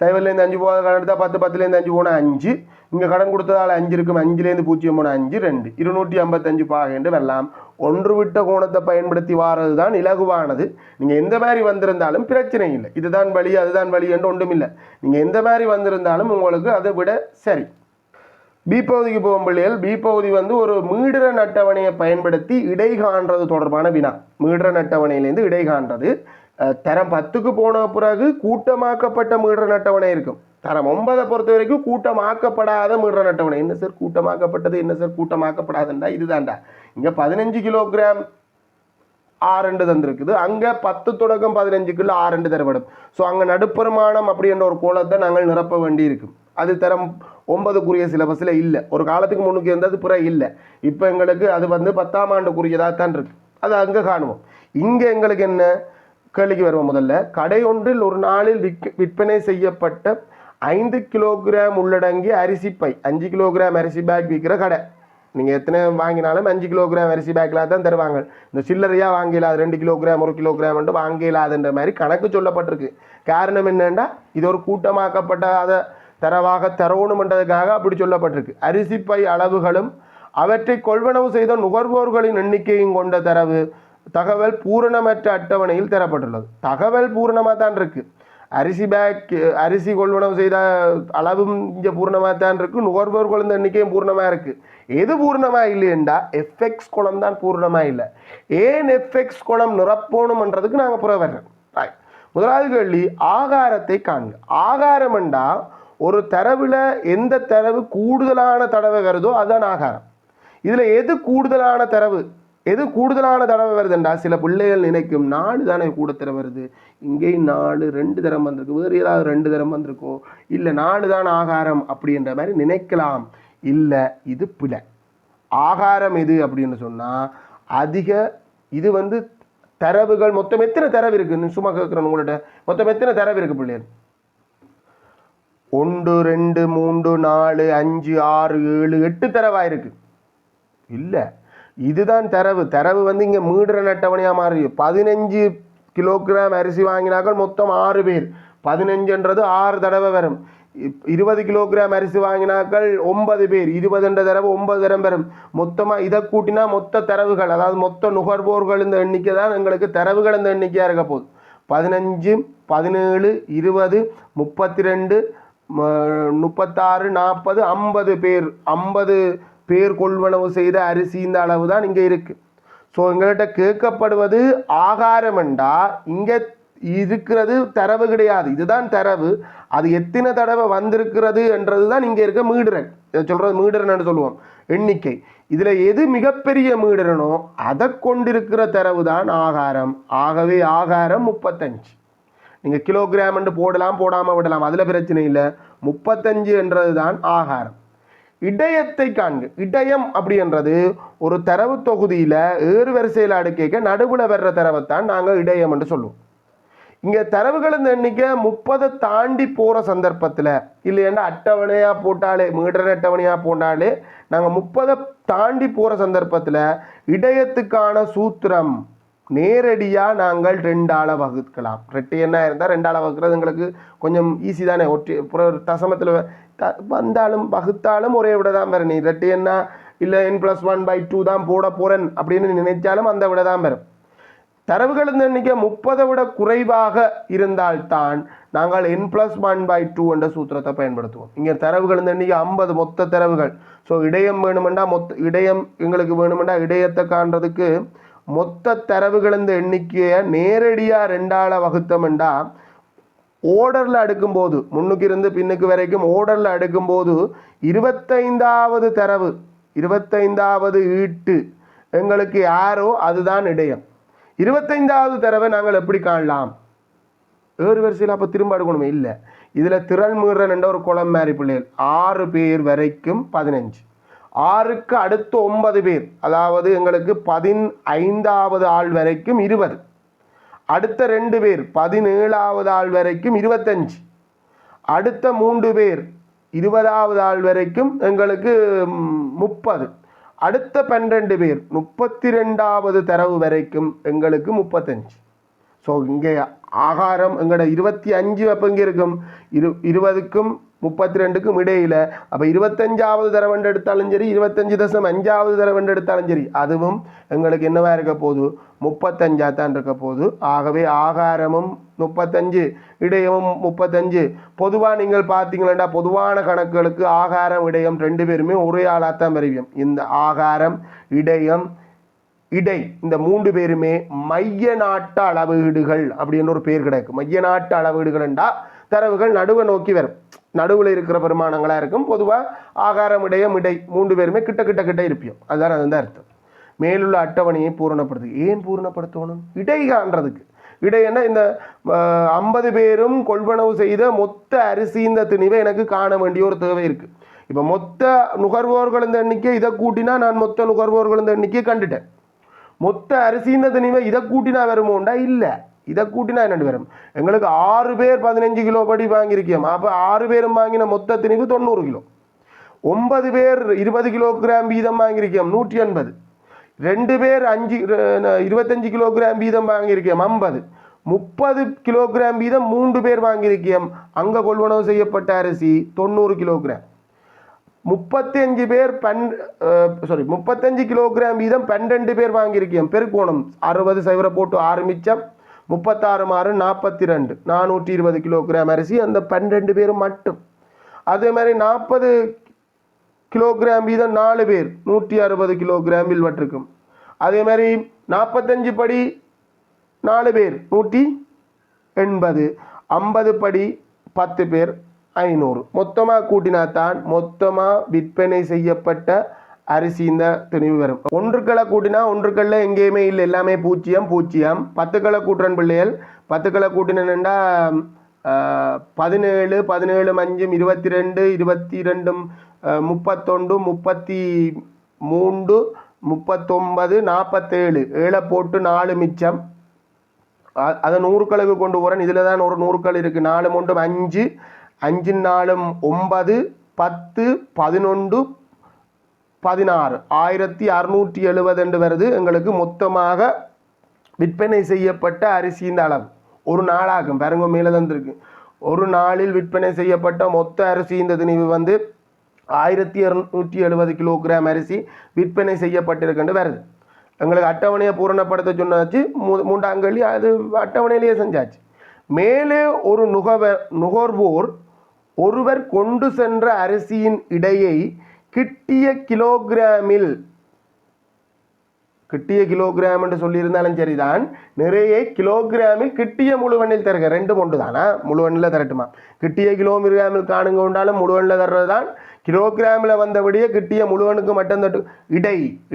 சைவர்லேருந்து 5 போக கடன் எடுத்தால் 10, 10லேருந்து 5 போனால் 5, இங்கே கடன் கொடுத்ததால் 5 இருக்கும், 5லேருந்து 0 போனால் 5, 2, 255 பாகை என்று வரலாம். ஒன்று விட்ட கோணத்தை பயன்படுத்தி வாரது தான் இலகுவானது. நீங்கள் எந்த மாதிரி வந்திருந்தாலும் பிரச்சனை இல்லை. இதுதான் வழி அதுதான் வழி என்று ஒன்றும் இல்லை. நீங்கள் எந்த மாதிரி வந்திருந்தாலும் உங்களுக்கு அதை விட சரி. பி பகுதிக்கு போகும் பிள்ளைகள், பி பகுதி ஒரு மீடுற அட்டவணையை பயன்படுத்தி இடை காண்றது தொடர்பான வினா. மீடுற அட்டவணையிலேருந்து இடை காண்றது. தரம் 10க்கு போன பிறகு கூட்டமாக்கப்பட்ட மீடுற அட்டவணை இருக்கும். தரம் 9 பொறுத்த வரைக்கும் கூட்டமாக்கப்படாத மீடுற அட்டவணை. என்ன சார் கூட்டமாக்கப்பட்டது, என்ன சார் கூட்டமாக்கப்படாதுண்டா இதுதான்டா. இங்கே 15 கிலோகிராம் R2 தந்திருக்குது, அங்கே 10 தொடக்கம் 15க்குள்ள R2 தரப்படும். ஸோ அங்கே நடுப்பெருமானம் அப்படின்ற ஒரு கோலத்தை நாங்கள் நிரப்ப வேண்டி இருக்கும். அது தரம் 9க்குரிய சிலபஸில் இல்லை. ஒரு காலத்துக்கு முன்னுக்கு இருந்தது புற இல்லை. இப்போ எங்களுக்கு அது 10ஆம் ஆண்டுக்குரியதாக தான் இருக்குது. அது அங்கே காணுவோம். இங்கே எங்களுக்கு என்ன கேள்விக்கு வருவோம். முதல்ல கடை ஒன்றில் ஒரு நாளில் விற்பனை செய்யப்பட்ட 5 கிலோகிராம் உள்ளடங்கிய அரிசி பை, 5 கிலோகிராம் அரிசி பேக் விற்கிற கடை. நீங்கள் எத்தனை வாங்கினாலும் 5 கிலோகிராம் அரிசி பேக்கில் தான் தருவாங்க. இந்த சில்லறையாக வாங்கிலாது 2 கிலோகிராம் 1 கிலோகிராம் மட்டும் வாங்கிலாதுன்ற மாதிரி கணக்கு சொல்லப்பட்டிருக்கு. காரணம் என்னென்னா இது ஒரு கூட்டமாக்கப்பட்ட அதை தரவாக தரணுமென்றதுக்காக அப்படி சொல்லப்பட்டிருக்கு. அரிசி பை அளவுகளும் அவற்றை கொள்வனவு செய்த நுகர்வோர்களின் எண்ணிக்கையும் கொண்ட தகவல் பூரணமற்ற அட்டவணையில் தரப்பட்டுள்ளது. தகவல் பூரணமாக தான் இருக்குது. அரிசி கொள்வனவு செய்த அளவும் இங்கே பூர்ணமாக தான் இருக்குது. நுகர்வோர்கள் எண்ணிக்கையும் பூர்ணமாக இருக்குது. எது பூர்ணமாக இல்லையெண்டா எஃப்எக்ஸ் குளம் தான் பூர்ணமாக இல்லை. ஏன் எஃப்எக்ஸ் குளம் நிரப்பணும்ன்றதுக்கு நாங்கள் புற வர்றோம். முதலாவது கேள்வி ஆகாரத்தை காண்க. ஆகாரம்ண்டா ஒரு தரவில் எந்த தரவு கூடுதலான தடவை வருதோ அதுதான் ஆகாரம். இதில் எது கூடுதலான தடவை வருதுண்டா சில பிள்ளைகள் நினைக்கும் 4 தானே கூட தடவை வருது, இங்கேயும் 4 2 தரம் வந்திருக்கு, வேறு ஏதாவது 2 தரம் வந்திருக்கோ, இல்லை 4 தான் ஆகாரம் அப்படின்ற மாதிரி நினைக்கலாம். இல்லை, இது பிழை. ஆகாரம் எது அப்படின்னு சொன்னால் அதிக இது தரவுகள் மொத்தம் எத்தனை தரவு இருக்குன்னு சும்மா கேட்குறேன் உங்கள்கிட்ட. மொத்தம் எத்தனை தரவு இருக்குது பிள்ளைகள்? 1 2 3 4 5 6 7 8 தரவாக இருக்குது. இல்லை, இதுதான் தரவு இங்கே மீடுற அட்டவணையாக மாறி 15 கிலோகிராம் அரிசி வாங்கினாக்கள் மொத்தம் 6 பேர். 15ன்றது 6 தடவை வரும். 20 கிலோகிராம் அரிசி வாங்கினாக்கள் 9 பேர். 20 தடவை 9 தரம் வரும். மொத்தமாக இதை கூட்டினா மொத்த தரவுகள், அதாவது மொத்த நுகர்வோர்கள் இந்த எண்ணிக்கை தான் எங்களுக்கு தரவுகள் இந்த எண்ணிக்கையாக இருக்க போகுது. 15 17 20 32 36 40 50 பேர். 50 பேர் கொள்வனவு செய்த அரிசி இந்த அளவு தான் இங்கே இருக்குது. ஸோ எங்கள்கிட்ட கேட்கப்படுவது ஆகாரம்ண்டா இங்கே இருக்கிறது தரவு கிடையாது. இதுதான் தரவு. அது எத்தனை தடவை வந்திருக்கிறது என்றது தான் இங்கே இருக்க மீடுறன். இதை சொல்கிறது மீடுறன்னு சொல்லுவோம், எண்ணிக்கை. இதில் எது மிகப்பெரிய மீடுறனோ அதை கொண்டிருக்கிற தரவு தான் ஆகாரம். ஆகவே ஆகாரம் 35. நீங்கள் கிலோகிராம் என்று போடலாம், போடாமல் விடலாம், அதில் பிரச்சனை இல்லை. 35 என்றது தான் ஆகாரம். இடையத்தை காண்க. இடையம் அப்படின்றது ஒரு தரவு தொகுதியில் ஏறு வரிசையில் அடுக்க நடுவில் வர்ற தரவைத்தான் நாங்கள் இடையம் என்று சொல்லுவோம். இங்கே தரவுகளின் எண்ணிக்கை 30 தாண்டி போகிற சந்தர்ப்பத்தில் இல்லைன்னா அட்டவணையாக போட்டாலே மீட்டர் அட்டவணையாக போட்டாலே நாங்கள் 30 தாண்டி போகிற சந்தர்ப்பத்தில் இடையத்துக்கான சூத்திரம் நேரடியாக நாங்கள் 2ஆல் வகுக்கலாம். ரெட்டு என்ன இருந்தால் 2ஆல் வகுக்கிறது எங்களுக்கு கொஞ்சம் ஈஸி தானே. ஒற்றை தசமத்தில் வந்தாலும் வகுத்தாலும் ஒரே விட தான் வரும். நீ ரெட்டு என்ன இல்லை n+1/2 தான் போட போகிறேன் அப்படின்னு நினைச்சாலும் அந்த விட தான் வரும். தரவுகளின் எண்ணிக்கை 30 விட குறைவாக இருந்தால்தான் நாங்கள் n+1/2 என்ற சூத்திரத்தை பயன்படுத்துவோம். இங்கே தரவுகளின் எண்ணிக்கை 50 மொத்த தரவுகள். ஸோ இடையம் வேணுமெண்டா இடையம் எங்களுக்கு வேணுமெண்டா இடையத்தை காண்றதுக்கு மொத்த தரவுகளின் எண்ணிக்கையை நேரடியாக 2ஆல் வகுத்தமெண்டா ஓர்டரில் அடுக்கும்போது முன்னுக்கு இருந்து பின்னுக்கு வரைக்கும் ஓர்டரில் அடுக்கும்போது 25வது தரவு 25வது ஈட்டு எங்களுக்கு யாரோ அதுதான் இடையம். 25வது தரவை நாங்கள் எப்படி காணலாம்? ஏறு வரிசையில் அப்போ திரும்ப எடுக்கணுமே இல்லை. இதில் திரள் மீறன் என்ற ஒரு குளம் மாதிரி பிள்ளைகள் 6 பேர் வரைக்கும் 15, 6க்கு அடுத்து 9 பேர் அதாவது எங்களுக்கு 15வது ஆள் வரைக்கும் 20, அடுத்த 2 பேர் 17வது ஆள் வரைக்கும் 25, அடுத்த 3 பேர் 20வது ஆள் வரைக்கும் எங்களுக்கு 30, அடுத்த 12 பேர் 32வது தரவு வரைக்கும் எங்களுக்கு 35. ஸோ இங்கே ஆகாரம் எங்களோட 25 அப்போ இங்கே இருக்கும் 20க்கும் 32க்கும் இடையில். அப்போ 25வது தரவண்டு எடுத்தாலும் சரி 25.5வது தரவண்டு எடுத்தாலும் சரி அதுவும் எங்களுக்கு என்னவா இருக்க போகுது 35 தான் இருக்க போகுது. ஆகவே ஆகாரமும் 35 இடையமும் 35. பொதுவாக நீங்கள் பார்த்தீங்களா பொதுவான கணக்குகளுக்கு ஆகாரம் இடையம் 2 பேருமே ஒரே ஆளாகத்தான் வருவியும். இந்த ஆகாரம் இடையம் இடை இந்த 3 பேருமே மைய நாட்டு அளவீடுகள் அப்படின்னு ஒரு பேர் கிடைக்கும். மைய நாட்டு அளவீடுகள் என்றால் தரவுகள் நடுவை நோக்கி வரும், நடுவில் இருக்கிற பெருமானங்களாக இருக்கும். பொதுவாக ஆகாரம் இடையம் இடை 3 பேருமே கிட்ட கிட்ட கிட்ட இருப்பியும். அதுதான் அதுதான் அர்த்தம். மேலுள்ள அட்டவணையை பூரணப்படுத்து. ஏன் பூரணப்படுத்தணும்? இடை காண்றதுக்கு. இடைன்னா இந்த 50 பேரும் கொள்வனவு செய்த மொத்த அரிசி இந்த திணிவை எனக்கு காண வேண்டிய ஒரு தேவை இருக்குது. இப்போ மொத்த நுகர்வோர்கள் இந்த எண்ணிக்கை இதை கூட்டினா நான் மொத்த நுகர்வோர்கள் இந்த எண்ணிக்கையை கண்டுட்டேன். மொத்த அரிசியின் திணிவை இதை கூட்டினா வருமோண்டா இல்லை. இதை கூட்டினா என்னென்னு வரும்? எங்களுக்கு 6 பேர் 15 கிலோ படி வாங்கியிருக்கோம். அப்போ 6 பேரும் வாங்கின மொத்த திணிவு 90 கிலோ. 9 பேர் 20 கிலோகிராம் வீதம் வாங்கியிருக்கோம் 180. 2 பேர் 25 கிலோகிராம் வீதம் வாங்கியிருக்கோம் 50. 30 கிலோகிராம் வீதம் 3 பேர் வாங்கியிருக்கோம். அங்கே கொள்வனவு செய்யப்பட்ட அரிசி 90 கிலோகிராம். 35 பேர் 35 கிலோகிராம் வீதம் 12 பேர் வாங்கியிருக்கோம். பெருக்கோணம் 60 சைவரை போட்டு 6 மிச்சம் 36 6 42 420 கிலோகிராம் அரிசி அந்த 12 பேரும் மட்டும். அதே மாதிரி 40 கிலோகிராம் வீதம் 4 பேர் 160 கிலோகிராம் வில்வற்றிருக்கும். அதே மாதிரி 45 படி 4 பேர் 180, 50 படி 10 பேர் 500. மொத்தமாக கூட்டினாத்தான் மொத்தமாக விற்பனை செய்யப்பட்ட அரிசி இந்த திணிவு வரும். ஒன்றுக்களை கூட்டினா ஒன்றுக்களில் எங்கேயுமே இல்லை, எல்லாமே 0 0. 10க்களை கூட்டுறன் பிள்ளைகள் 10க்களை கூட்டினா 17 17 5 22 22 31 33 39 47 7 போட்டு 4 மிச்சம். அதை 100க்களுக்கு கொண்டு போகிறேன். இதில் தான் ஒரு 100க்கள் இருக்குது. 4 மூன்றும் 5 5 4 9 10 11 16 1670 என்று வருது. எங்களுக்கு மொத்தமாக விற்பனை செய்யப்பட்ட அரிசியின் அளவு ஒரு நாளாகும். பாருங்க மேலே தந்துருக்கு. ஒரு நாளில் விற்பனை செய்யப்பட்ட மொத்த அரிசி இந்த திணிவு 1270 கிலோகிராம் அரிசி விற்பனை செய்யப்பட்டிருக்குன்னு வருது. எங்களுக்கு அட்டவணையை பூரணப்படுத்த சொன்னாச்சு. 3ஆம் கேள்வி அது அட்டவணையிலேயே செஞ்சாச்சு. மேலே ஒரு நுகர்வோர் ஒருவர் கொண்டு சென்ற அரிசியின் இடையை கிட்டிய கிலோகிராம் என்று சொல்லியிருந்தாலும் சரிதான், நிறைய கிலோகிராமில் கிட்டிய முழுவண்ணில் தருக 2 ஒன்று தானா? முழுவண்ணில் தரட்டுமா? கிட்டிய கிலோகிராமில் காணுங்க உண்டாலும் முழுவண்ணில் தர்றது தான். கிலோகிராமில் வந்தபடியே கிட்டிய முழுவனுக்கு மட்டும் தட்டு.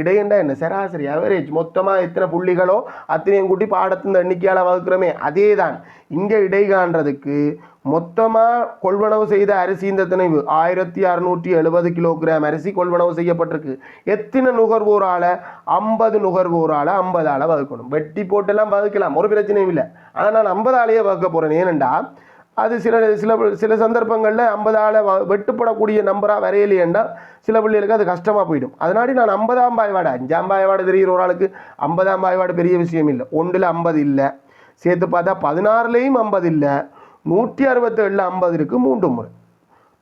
இடையண்டா என்ன? சராசரி அவரேஜ். மொத்தமாக எத்தனை புள்ளிகளோ அத்தனையும் கூட்டி பாடத்தின் எண்ணிக்கையால் வகுக்கிறோமே அதே தான். இங்கே இடை காண்றதுக்கு மொத்தமாக கொள்வனவு செய்த அரிசி இந்த திணைவு 1670 கிலோகிராம் அரிசி கொள்வனவு செய்யப்பட்டிருக்கு. எத்தனை நுகர்வோரால்? 50 நுகர்வோரால் 50 ஆளை வகுக்கணும். வெட்டி போட்டெல்லாம் வகுக்கலாம், ஒரு பிரச்சனையும் இல்லை. ஆனால் நான் 50 ஆளையே வகுக்க போகிறேன். ஏனெண்டா அது சில சில சில சந்தர்ப்பங்களில் 50 ஆளை வெட்டுப்படக்கூடிய நம்பராக வரையிலேண்டா சில பிள்ளைகளுக்கு அது கஷ்டமாக போயிடும். அதனாடி நான் 50ஆம் பாய்வாடு 5ஆம் பாய்வாடு தெரிகிற ஒரு ஆளுக்கு 50ஆம் பாய்வாடு பெரிய விஷயம் இல்லை. 1ல் 50 இல்லை, சேர்த்து பார்த்தா 16லேயும் 50 இல்லை, 167 50 இருக்குது 3 முறை.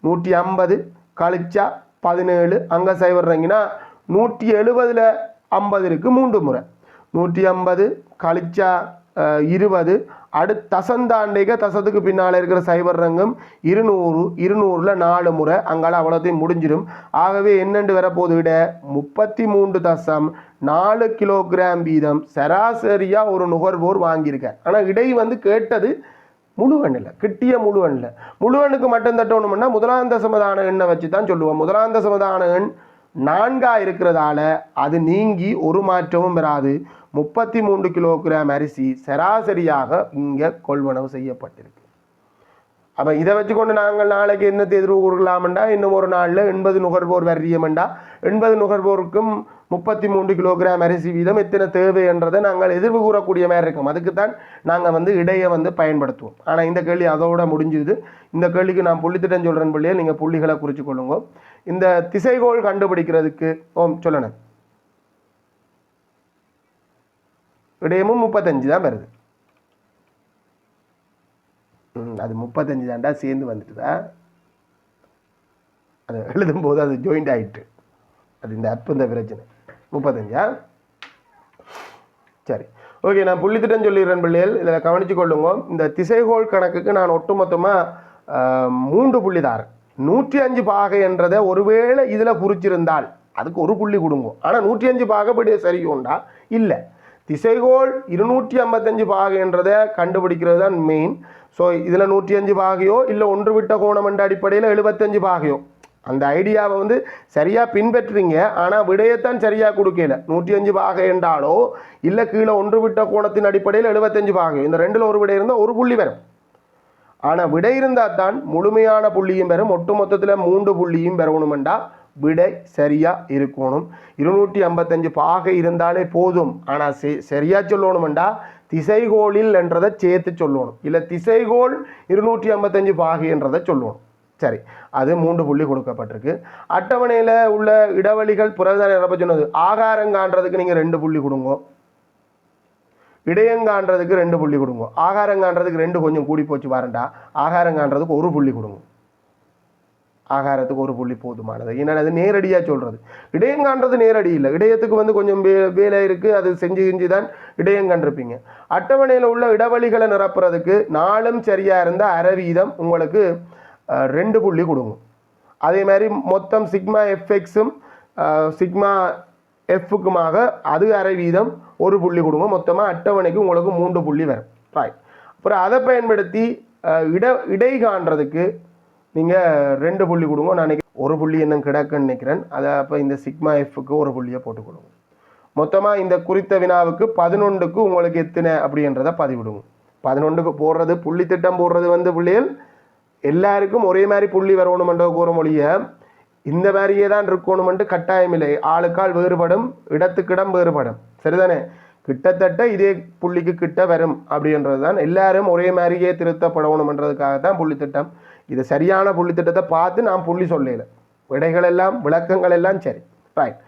150 கழிச்சா 17 அங்கே சைவர் இறங்கினா 170ல் 50 இருக்குது 3 முறை. 150 கழிச்சா 20 அடுத்து தசந்தாண்டைக தசத்துக்கு பின்னால் இருக்கிற சைபர் ரங்கம் 200 200ல் 4 முறை அங்கால அவ்வளோத்தையும் முடிஞ்சிடும். ஆகவே என்னென்று வரப்போது விட 33.4 கிலோகிராம் வீதம் சராசரியாக ஒரு நுகர்வோர் வாங்கியிருக்கார். ஆனால் இடை கேட்டது முழுவெண் இல்லை, கிட்டிய முழுவெண் இல்லை. முழுவெண்ணுக்கு மட்டும் தட்டணும்னா முதலாம் தசமதான எண்ணை வச்சு தான் சொல்லுவோம். முதலாம் தசமதான எண் 4 இருக்கிறதால அது நீங்கி ஒரு மாற்றமும் வராது. 33 கிலோகிராம் அரிசி சராசரியாக இங்கே கொள்வனவு செய்யப்பட்டிருக்கு. அப்போ இதை வச்சுக்கொண்டு நாங்கள் நாளைக்கு என்ன எதிர்வு கூறலாமெண்டா, இன்னும் ஒரு நாளில் 80 நுகர்வோர் வர்றியமெண்டா 80 நுகர்வோருக்கும் 33 கிலோகிராம் அரிசி வீதம் எத்தனை தேவை என்றதை நாங்கள் எதிர்வு கூறக்கூடிய மாதிரி இருக்கும். அதுக்கு தான் நாங்கள் இடையை பயன்படுத்துவோம். ஆனால் இந்த கேள்வி அதோட முடிஞ்சுது. இந்த கேள்விக்கு நான் புள்ளித்திட்டம் சொல்கிறேன் பிள்ளையே, நீங்கள் புள்ளிகளை குறித்து கொள்ளுங்க. இந்த திசைகோள் கண்டுபிடிக்கிறதுக்கு சொல்லணும், விடயமும் 35 தான் வருது. அது 35 தாண்டா சேர்ந்து வந்துட்டுதா, அது எழுதும்போது அது ஜாயிண்ட் ஆகிட்டு, அது இந்த அப்பு இந்த பிரச்சனை 35. சரி, ஓகே, நான் புள்ளித்திட்டம் சொல்லிடுறேன் பிள்ளைகள், இதில் கவனித்து கொள்ளுங்க. இந்த திசைகோள் கணக்குக்கு நான் ஒட்டுமொத்தமாக 3 புள்ளி தாரேன். 105 பாகை என்றதை ஒருவேளை இதில் குறிச்சிருந்தால் அதுக்கு ஒரு புள்ளி கொடுங்க. ஆனால் 105 பாகைப்படியே சரியோண்டா இல்லை. திசைகோள் 255 பாகைன்றதை கண்டுபிடிக்கிறது தான் மெயின். ஸோ இதில் 105 பாகையோ இல்லை ஒன்று விட்ட கோணம் என்ற அடிப்படையில் 75 பாகையோ அந்த ஐடியாவை சரியாக பின்பற்றுறீங்க. ஆனால் விடையத்தான் சரியாக கொடுக்கல. 105 பாகை என்றாலோ இல்லை கீழே ஒன்று விட்ட கோணத்தின் அடிப்படையில் 75 பாகையோ, இந்த ரெண்டில் ஒரு விடை இருந்தால் ஒரு புள்ளி வரும். ஆனால் விடை இருந்தால் தான் முழுமையான புள்ளியும் பெறும். ஒட்டு மொத்தத்தில் 3 புள்ளியும் பெறணுமெண்டா விடை சரியாக இருக்கணும். 255 பாகை இருந்தாலே போதும். ஆனால் சரியாக சொல்லணுமெண்டா திசைகோளில் என்றதை சேர்த்து சொல்லணும், இல்லை திசைகோள் 255 பாகை என்றதை சொல்லணும். சரி, அது 3 புள்ளி கொடுக்கப்பட்டிருக்கு. அட்டவணையில் உள்ள இடைவெளிகள் புறதான நிரப்ப சொன்னது. ஆகாரங்கான்றதுக்கு நீங்கள் 2 புள்ளி கொடுங்க, இடையங்கான்றதுக்கு 2 புள்ளி கொடுங்க. ஆகாரங்கான்றதுக்கு 2 கொஞ்சம் கூடி போச்சு பாருண்டா, ஆகாரங்கான்றதுக்கு 1 புள்ளி கொடுங்க. ஆகாரத்துக்கு 1 புள்ளி போதுமானது. ஏன்னா அது நேரடியாக சொல்கிறது. இடையங்கான்றது நேரடி இல்லை, இடையத்துக்கு கொஞ்சம் வேலை இருக்குது, அது செஞ்சு தான் இடையங்கண்டிருப்பீங்க. அட்டவணையில் உள்ள இடைவெளிகளை நிரப்புறதுக்கு 4ம் சரியாக இருந்தால் அரை வீதம் உங்களுக்கு 2 புள்ளி கொடுங்க. அதே மாதிரி மொத்தம் சிக்மா எஃப்எக்ஸும் சிக்மா எஃப்க்குமாக அது அரை வீதம் 1 புள்ளி கொடுங்க. மொத்தமாக அட்டவணைக்கு உங்களுக்கு 3 புள்ளி வரும். ரைட். அப்புறம் அதை பயன்படுத்தி இடை காண்றதுக்கு நீங்கள் 2 புள்ளி கொடுங்க. நான் நினைக்கிறேன் 1 புள்ளி என்ன கிடக்குன்னு நினைக்கிறேன். அதை அப்போ இந்த சிக்மா எஃப்க்கு 1 புள்ளியை போட்டு கொடுங்க. மொத்தமாக இந்த குறித்த வினாவுக்கு 11க்கு உங்களுக்கு எத்தனை அப்படின்றத பதிவிடுங்க. 11க்கு போடுறது புள்ளி திட்டம் போடுறது பிள்ளைகள் எல்லாருக்கும் ஒரே மாதிரி புள்ளி வரணுமென்ற கூற மொழிய இந்த மாதிரியே தான் இருக்கணுமென்று கட்டாயம் இல்லை. ஆளுக்கால் வேறுபடும், இடத்துக்கிடம் வேறுபடும். சரிதானே? கிட்டத்தட்ட இதே புள்ளிக்கு கிட்ட வரும் அப்படின்றது தான். எல்லாரும் ஒரே மாதிரியே திருத்தப்படணுமென்றதுக்காக தான் புள்ளித்திட்டம். இது சரியான புள்ளித்திட்டத்தை பார்த்து நான் புள்ளி சொல்லல, விடைகள் எல்லாம் விளக்கங்கள் எல்லாம் சரி. ரைட்.